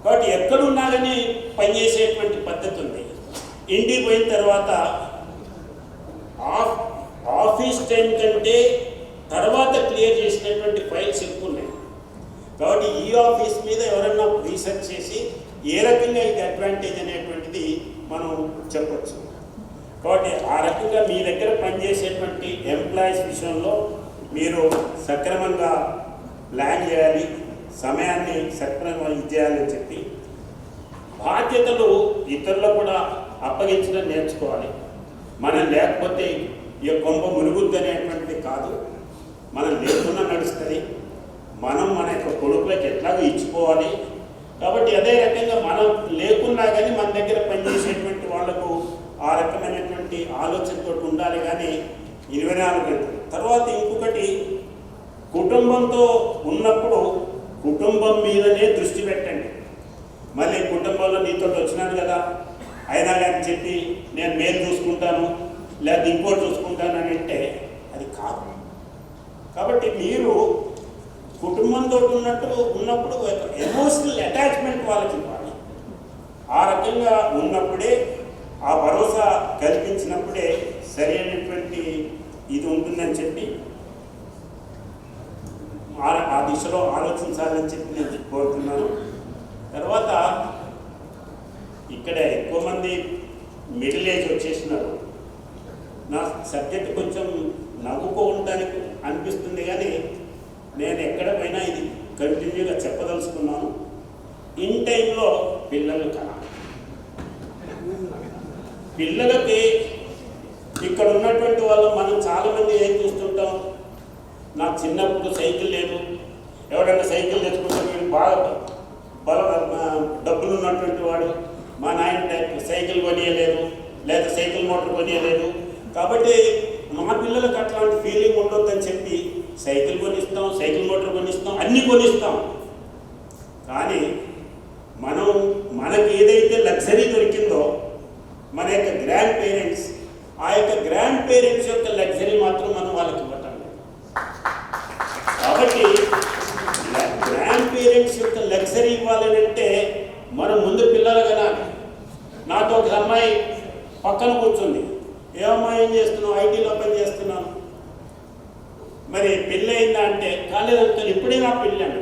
కాబట్టి ఎక్కడున్నా కానీ పనిచేసేటువంటి పద్ధతి ఉంది. ఇంటికి పోయిన తర్వాత ఆఫీస్ టైం కంటే తర్వాత క్లియర్ చేసినటువంటి ఫైల్స్ ఎక్కువ ఉన్నాయి. కాబట్టి ఈ ఆఫీస్ మీద ఎవరన్నా రీసెర్చ్ చేసి ఏ రకంగా ఇది అడ్వాంటేజ్ అనేటువంటిది మనం చెప్పచ్చు. కాబట్టి ఆ రకంగా మీ దగ్గర పనిచేసేటువంటి ఎంప్లాయీస్ విషయంలో మీరు సక్రమంగా ప్లాన్ చేయాలి, సమయాన్ని సక్రమంగా ఇచ్చేయాలని చెప్పి బాధ్యతలు ఇతరులకు కూడా అప్పగించడం నేర్చుకోవాలి. మనం లేకపోతే ఈ కొంప మునుగుద్ది అనేటువంటిది కాదు, మనం లేకుండా నడుస్తుంది. మనం మన యొక్క కొడుకులకు ఎట్లాగో ఇచ్చిపోవాలి. కాబట్టి అదే రకంగా మనం లేకున్నా కానీ మన దగ్గర పనిచేసేటువంటి వాళ్లకు ఆ రకమైనటువంటి ఆలోచనతో ఉండాలి. కానీ 24 గంటలు తర్వాత ఇంకొకటి, కుటుంబంతో ఉన్నప్పుడు కుటుంబం మీదనే దృష్టి పెట్టండి. మళ్ళీ కుటుంబంలో నీతో వచ్చినాను కదా అయినా కానీ చెప్పి నేను మేలు చూసుకుంటాను లేదా ఇంకోటి చూసుకుంటాను అని అంటే అది కాదు. కాబట్టి మీరు కుటుంబంతో ఉన్నప్పుడు ఎమోషనల్ అటాచ్మెంట్ వాళ్ళకి ఇవ్వాలి. ఆ రకంగా ఉన్నప్పుడే, ఆ భరోసా కల్పించినప్పుడే సరైనటువంటి ఇది ఉంటుందని చెప్పి ఆ దిశలో ఆలోచించాలని చెప్పి నేను కోరుతున్నాను. తర్వాత ఇక్కడ ఎక్కువ మంది మిడిల్ ఏజ్ వచ్చేసినారు. నా సబ్జెక్ట్ కొంచెం నవ్వుకోవడానికి అనిపిస్తుంది, కానీ నేను ఎక్కడ పోయినా ఇది కంటిన్యూగా చెప్పదలుచుకున్నాను. ఇన్ టైంలో పిల్లలు కనాలి. పిల్లలకి ఇక్కడ ఉన్నటువంటి వాళ్ళు మనం చాలామంది ఏం చూస్తుంటాం, నాకు చిన్నప్పుడు సైకిల్ లేదు, ఎవరైనా సైకిల్ తెచ్చుకుంటే వీడు బాగా డబ్బులు ఉన్నటువంటి వాడు, మా నాయన సైకిల్ కొనియలేదు, లేదా సైకిల్ మోటార్ కొనియలేదు. కాబట్టి మా పిల్లలకు అట్లాంటి ఫీలింగ్ ఉండొద్దని చెప్పి సైకిల్ కొనిస్తాం, సైకిల్ మోటార్ కొనిస్తాం, అన్నీ కొనిస్తాం. కానీ మనకి ఏదైతే లగ్జరీ దొరికిందో మన యొక్క గ్రాండ్ పేరెంట్స్, ఆ యొక్క గ్రాండ్ పేరెంట్స్ యొక్క లగ్జరీ మాత్రం మనం వాళ్ళకి ఇవ్వటం లేదు. కాబట్టి గ్రాండ్ పేరెంట్స్ యొక్క లగ్జరీ ఇవ్వాలని అంటే మనం ముందు పిల్లలు కదా. నాతో ఒక అమ్మాయి పక్కన కూర్చుంది. ఏమమ్మా ఏం చేస్తున్నావు? ఐటీలో పని చేస్తున్నాను. మరి పెళ్ళి అయిందా అంటే కాలేదంటే ఇప్పుడే నా పెళ్ళి అన్న.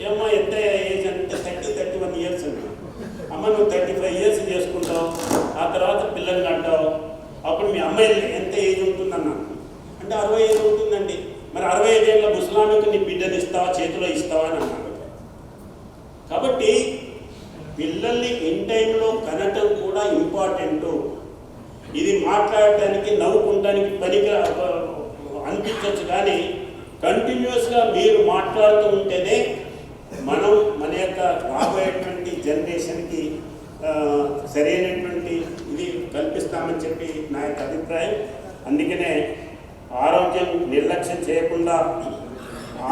ఏమమ్మా ఎంత ఏజ్ అంటే 31 ఇయర్స్ అన్నా. అమ్మ నువ్వు 35 ఇయర్స్ చేసుకుంటావు, ఆ తర్వాత పిల్లల్ని అంటావు, అప్పుడు మీ అమ్మాయి ఎంత ఏజ్ ఉంటుందన్నా అంటే 65 ఉంటుందండి. మరి 65 ఏళ్ళ ముసలామెకు నీ బిడ్డని ఇస్తావా, చేతిలో ఇస్తావా అని అన్నాడు. కాబట్టి పిల్లల్ని ఇన్ టైంలో కనటం కూడా ఇంపార్టెంటు. ఇది మాట్లాడటానికి నవ్వుకుంటానికి పనికి అనిపించవచ్చు, కానీ కంటిన్యూస్గా మీరు మాట్లాడుతూ ఉంటేనే మనం మన యొక్క రాబోయేటువంటి జనరేషన్కి సరైనటువంటి ఇది కల్పిస్తామని చెప్పి నా యొక్క అభిప్రాయం. అందుకనే ఆరోగ్యం నిర్లక్ష్యం చేయకుండా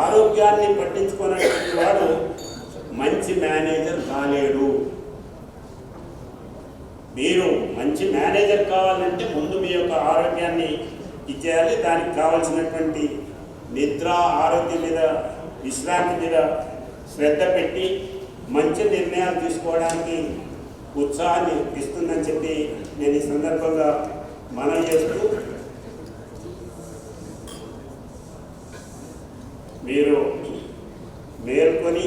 ఆరోగ్యాన్ని పట్టించుకునేటువంటి వాడు మంచి మేనేజర్ కాలేడు. మీరు మంచి మేనేజర్ కావాలంటే ముందు మీ యొక్క ఆరోగ్యాన్ని ఇచ్చేయాలి. దానికి కావాల్సినటువంటి నిద్ర, ఆరోగ్యం మీద, విశ్రాంతి మీద శ్రద్ధ పెట్టి మంచి నిర్ణయాలు తీసుకోవడానికి ఉత్సాహాన్ని ఇస్తుందని చెప్పి నేను ఈ సందర్భంగా మనవి చేస్తూ, మీరు మేల్కొని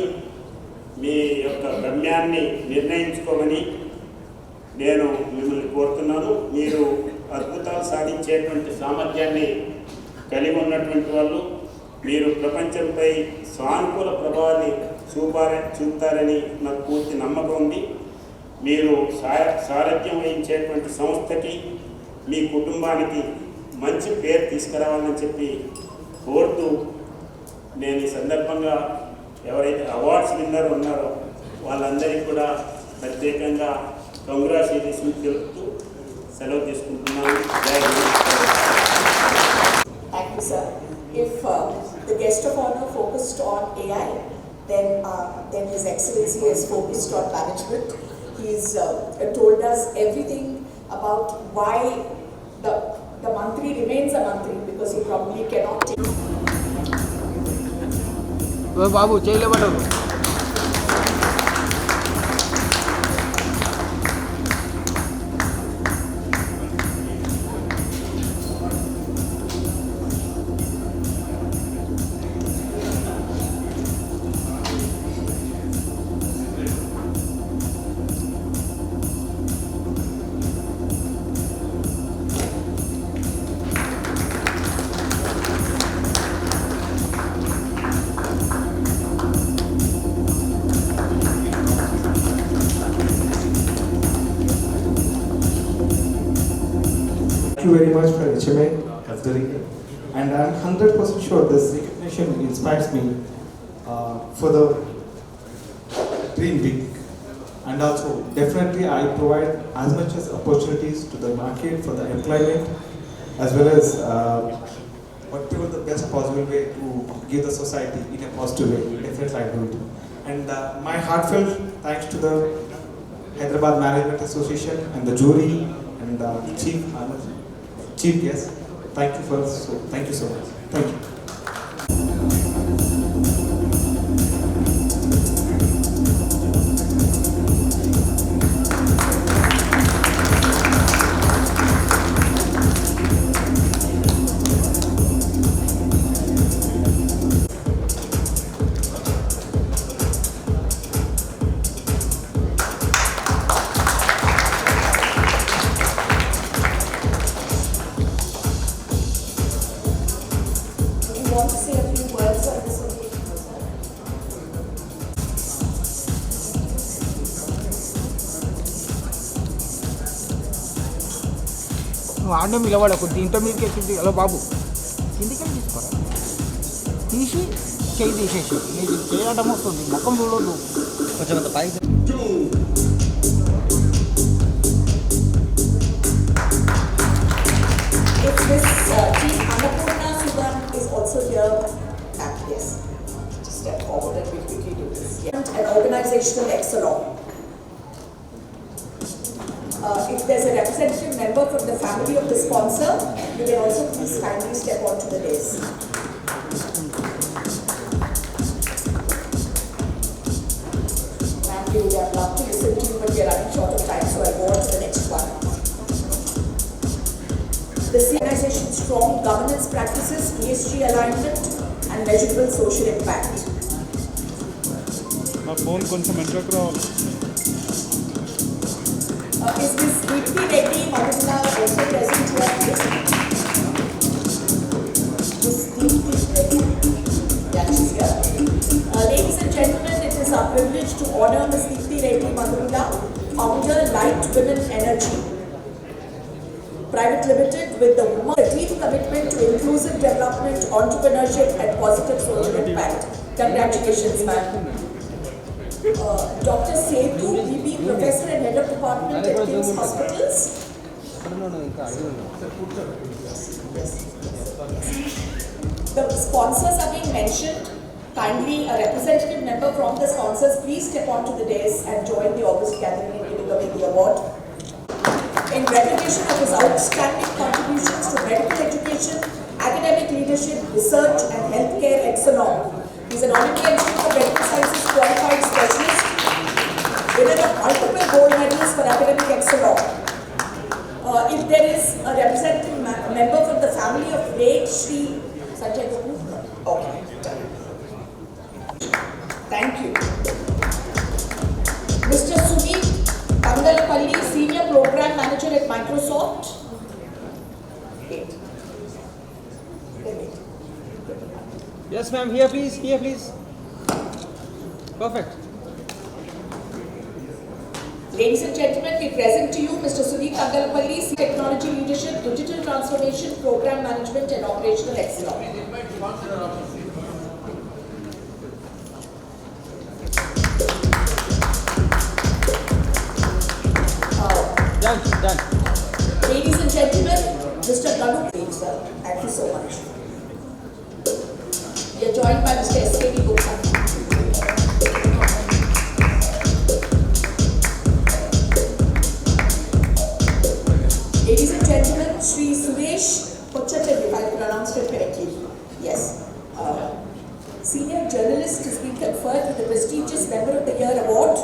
మీ యొక్క గమ్యాన్ని నిర్ణయించుకోమని నేను మిమ్మల్ని కోరుతున్నాను. మీరు అద్భుతాలు సాధించేటువంటి సామర్థ్యాన్ని కలిగి ఉన్నటువంటి వాళ్ళు. మీరు ప్రపంచంపై సానుకూల ప్రభావాన్ని చూపుతారని నాకు పూర్తి నమ్మకం ఉంది. మీరు సారథ్యం వహించేటువంటి సంస్థకి, మీ కుటుంబానికి మంచి పేరు తీసుకురావాలని చెప్పి కోరుతూ, నేను ఈ సందర్భంగా ఎవరైతే అవార్డ్స్ విన్నర్ ఉన్నారో వాళ్ళందరికీ కూడా ప్రత్యేకంగా కంగ్రాచులేషన్స్ తెలుపుతూ సెలవు తీసుకుంటున్నాను. Thank you, sir. If the guest of honor focused on AI, then His Excellency has focused on management. He's told us everything about why the Mantri remains a Mantri, because he probably cannot take. Babu చేయలేబడ్డారు. Thank you very much for HMA considering it, and I'm 100% sure this recognition inspires me for the dream big, and also definitely I provide as much as opportunities to the market for the employment, as well as whatever the best possible way to give the society in a positive way. Definitely I do it, and my heartfelt thanks to the Hyderabad Management Association and the jury and the chief guest. Thank you so much. Thank you. You want to say a few words on this occasion, sir? నువ్వు ఆడనే నిలబడకు, దీంట్లో మీదకి ఎక్కింది. Hello బాబు, కిందికి తీసుకోరా, తీసి చేయి తీసేసి నీకు చేయడం వస్తుంది, ముఖం చూడొద్దు. కొంచెం పైకి and organizational excellence. If there's a representative member from the family of the sponsor, you can also please kindly step onto the dais. Ma'am, we would have loved to listen to you, but we are running short of time, so I'll go on to the next one. The organization strong governance practices, ESG alignment, and measurable social impact. నా phone కొంచెం వెనక్కి రావాలి. Is this Deepthi Reddy Madhula also present here? This Deepthi Reddy. Yeah, she's here. Ladies and gentlemen, it is our privilege to honor Ms. Deepthi Reddy Madhula, founder Light Women Energy Private Limited, with the deep commitment to inclusive development, entrepreneurship, and positive social impact. Congratulations, ma'am. Dr. Sethu, BB, Professor and Head of Department at King's Hospitals. The sponsors are being mentioned. Kindly, a representative member from the sponsors, please step onto the dais and join the August gathering in giving away the award. In recognition of his outstanding contributions to medical education, academic leadership, research, and healthcare excellence. He is an All India Institute of Medical Sciences qualified specialist, winner of multiple gold medals for academic excellence. If there is a representative member from the family of late Shri Sanjay Kapoor, okay. Thank you. Mr. Sumeet Kangalapalli, Senior Program Manager at Microsoft. Wait. Yes, ma'am. Here, please. Here, please. Perfect. Ladies and gentlemen, we present to you Mr. Sumeet Kangalapalli, Technology Leadership, Digital Transformation, Program Management and Operational Excellence. Done. Ladies and gentlemen, Mr. Ganup, sir. Thank you so much. We are joined by Mr. S.K.D. Gupta. Ladies and gentlemen, Shri Suresh Pochachevi, if I pronounced it correctly. Yes. Senior journalist has been conferred with the prestigious Member of the Year award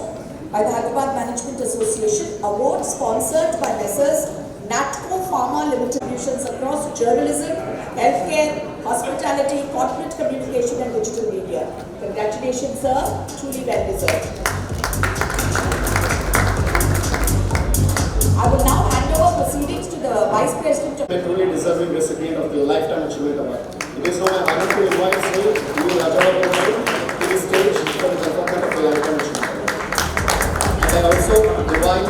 by the Hyderabad Management Association, award sponsored by Messrs. Natco Pharma Limited, solutions across journalism, healthcare, hospitality, corporate communication and digital media. Congratulations, sir. Truly well deserved. I will now hand over proceedings to the Vice President of A truly deserving recipient of the Lifetime Achievement Award. It is now my honor to invite Sri Rajaram to the stage for the conferment of the Lifetime Achievement Award. And I also invite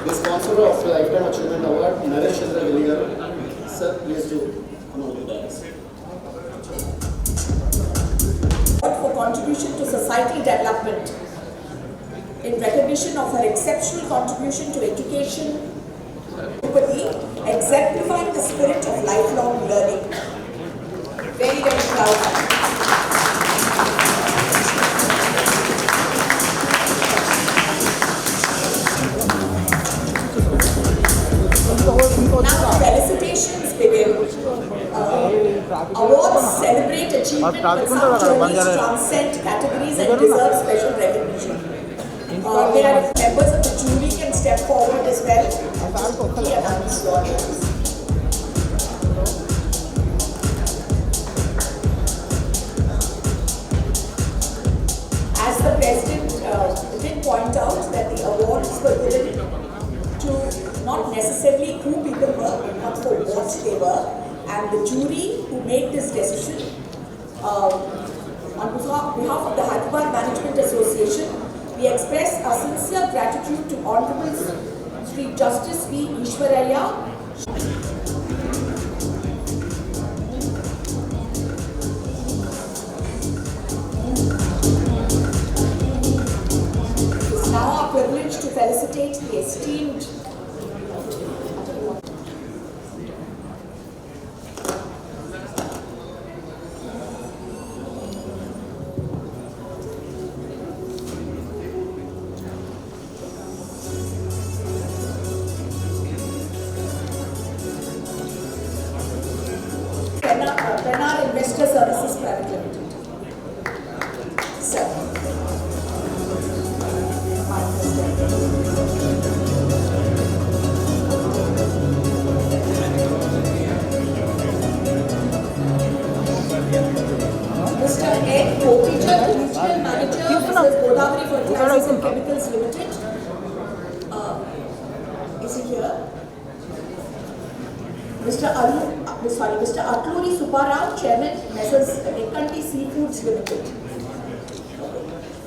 the sponsor of the Lifetime Achievement Award, Naresh Chandra Veligaru. Sir, please do come on with us. for contribution to societal development in recognition of her exceptional contribution to education, exemplifying the spirit of lifelong learning. Very, very proud. Now felicitations begin. Awards celebrate achievement, but some journeys transcend categories and deserve special recognition. There are members of the jury can step forward as well. He announces your names. As the President did point out that the awards were given to not necessarily who people were, but for what they were. And the jury who made this decision, on behalf of the Hyderabad Management Association, we express our sincere gratitude to Honorable Sri Justice V. Ishwaraya. It is now our privilege to felicitate the esteemed Prenar Investor Services Private Limited. Sir. Mr. N. Kopija, Regional Manager, Mrs. Godavari Fertilizers and Chemicals Limited. Is he here? Mr. Atluri Subbarao, Chairman, Messrs. Ekkanti Seafoods Limited.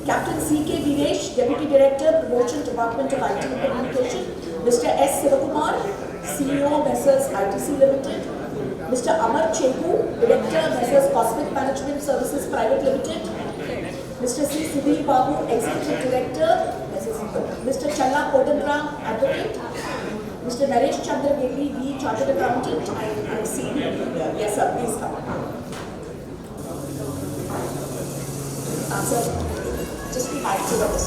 Captain C.K. Viresh, Deputy Director, Promotion Department of IT and Communication. Mr. S. Sivakumar, CEO, Messrs. ITC Limited. Mr. Amar Cheku, Director, Messrs. Cosmic Management Services Private Limited. Mr. C. Sudhir Babu, Executive Director, Mr. Challa Kodandram, Advocate. Mr. Naresh Chandra Geli, V. Chartered Accountant. I see. Yes, sir. Please come. Sir, just be mindful of this.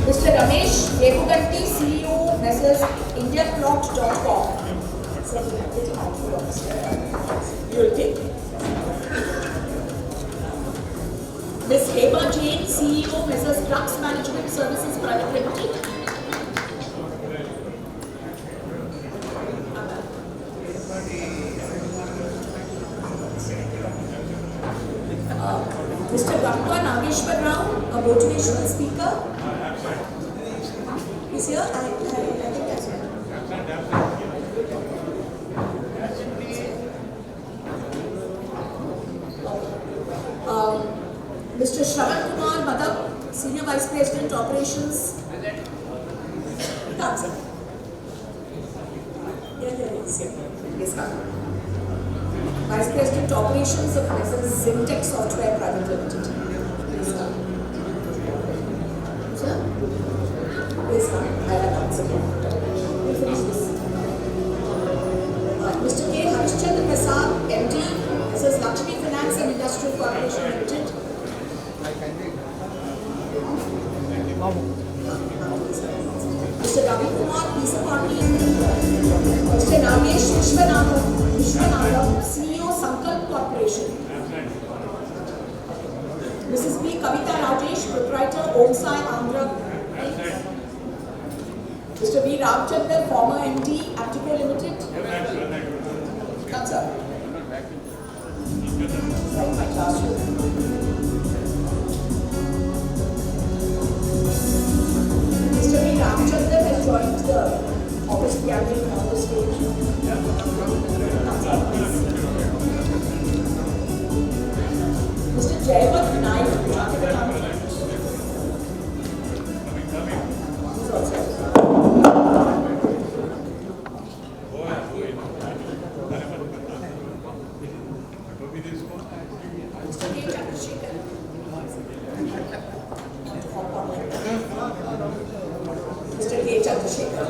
Mr. Ramesh Yekuganti, CEO, Messrs. IndiaPlot.com. Sir, be mindful of this. You will take. Ms. Heba Jain, CEO, Messrs. Crux Management Services Private Limited. Mr. Gankwa Nageshwar Rao, a motivational speaker. Is here? I think that's it. Mr. Shravan Kumar Madhav, Senior Vice President Operations. That's it. Yes, Vice President Operations of Messrs. Zintech Software Private Limited. Please come. Sir? Please come. I will announce again. We'll finish this. Mr. K. Harishchandra Prasad, MD, Mrs. Lakshmi Finance and Industrial Corporation Limited. Mr. Ravi Kumar, Peace Party. Mr. Nagesh Vishwanathan, CEO, Sankalp Corporation. Mrs. B. Kavita Rajesh, Proprietor, Omsai, Andhra. Mr. V. Ramchandra, former MD, Aptico Limited. Come, sir. Right, my classroom. Mr. V. Ramchandra has joined the office gathering on the stage. Mr. Jayawat Naik, Chartered Accountant. He's also here. Mr. K. Chandrasekhar. Mr. K. Chandrasekhar.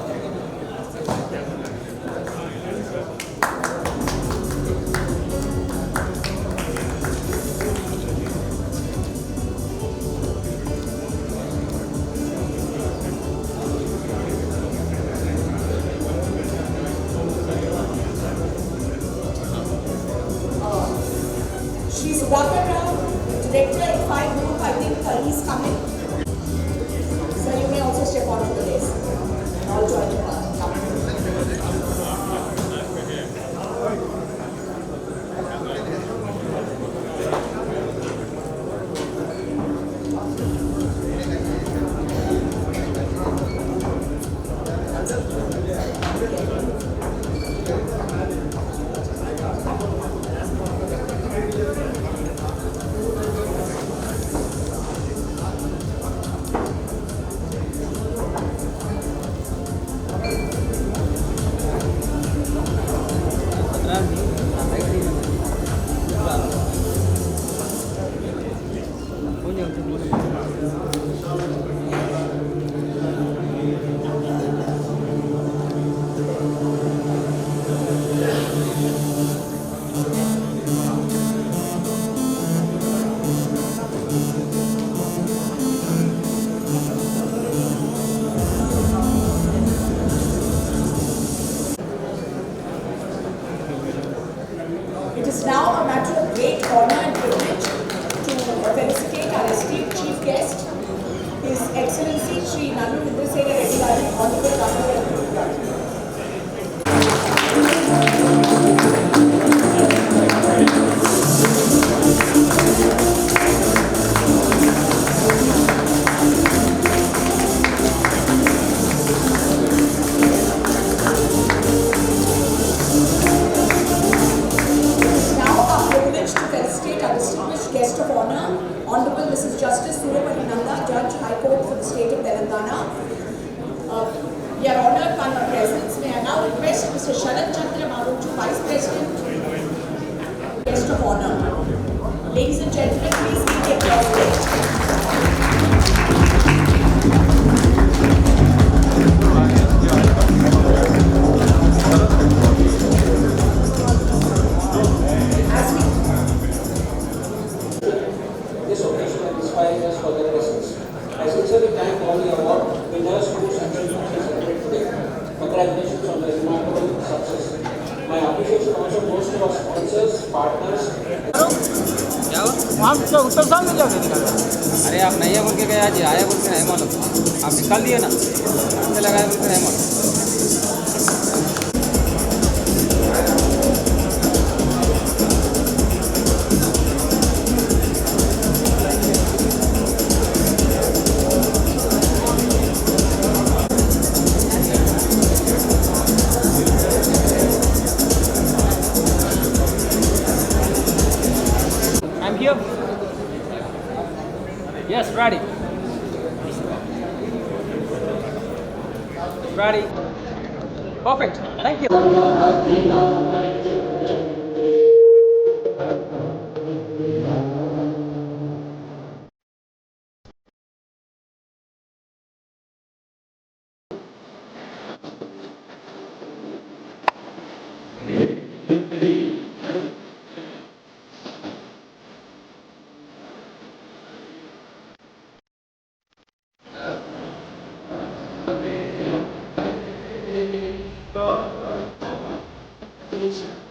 is now a matter of great honor and privilege to felicitate our esteemed chief guest, His Excellency Sri Nandu Indrasena Reddy Garu, Honorable Governor of India. Guest of honor, Honorable Mrs. Justice Surapati Nanda, Judge High Court for the State of Telangana. We are honoured by her presence. May I now request Mr. Sharad Chandra Maruchu, Vice President, Guest of honor. Ladies and gentlemen, please meet the applause stage. This occasion and inspiring us for their presence. I sincerely thank all the award winners whose achievements we celebrate today. Congratulations on the remarkable success. My appreciation also goes to our sponsors, partners. वहाँ क्या उत्तर साल में जाके निकाला? अरे आप नहीं है बोल के गए आज आया बोल के नहीं मालूम आप निकाल दिए ना हमसे लगाया बोल के नहीं मालूम I'm here. Yes, ready. Ready. Perfect. Thank you. Please.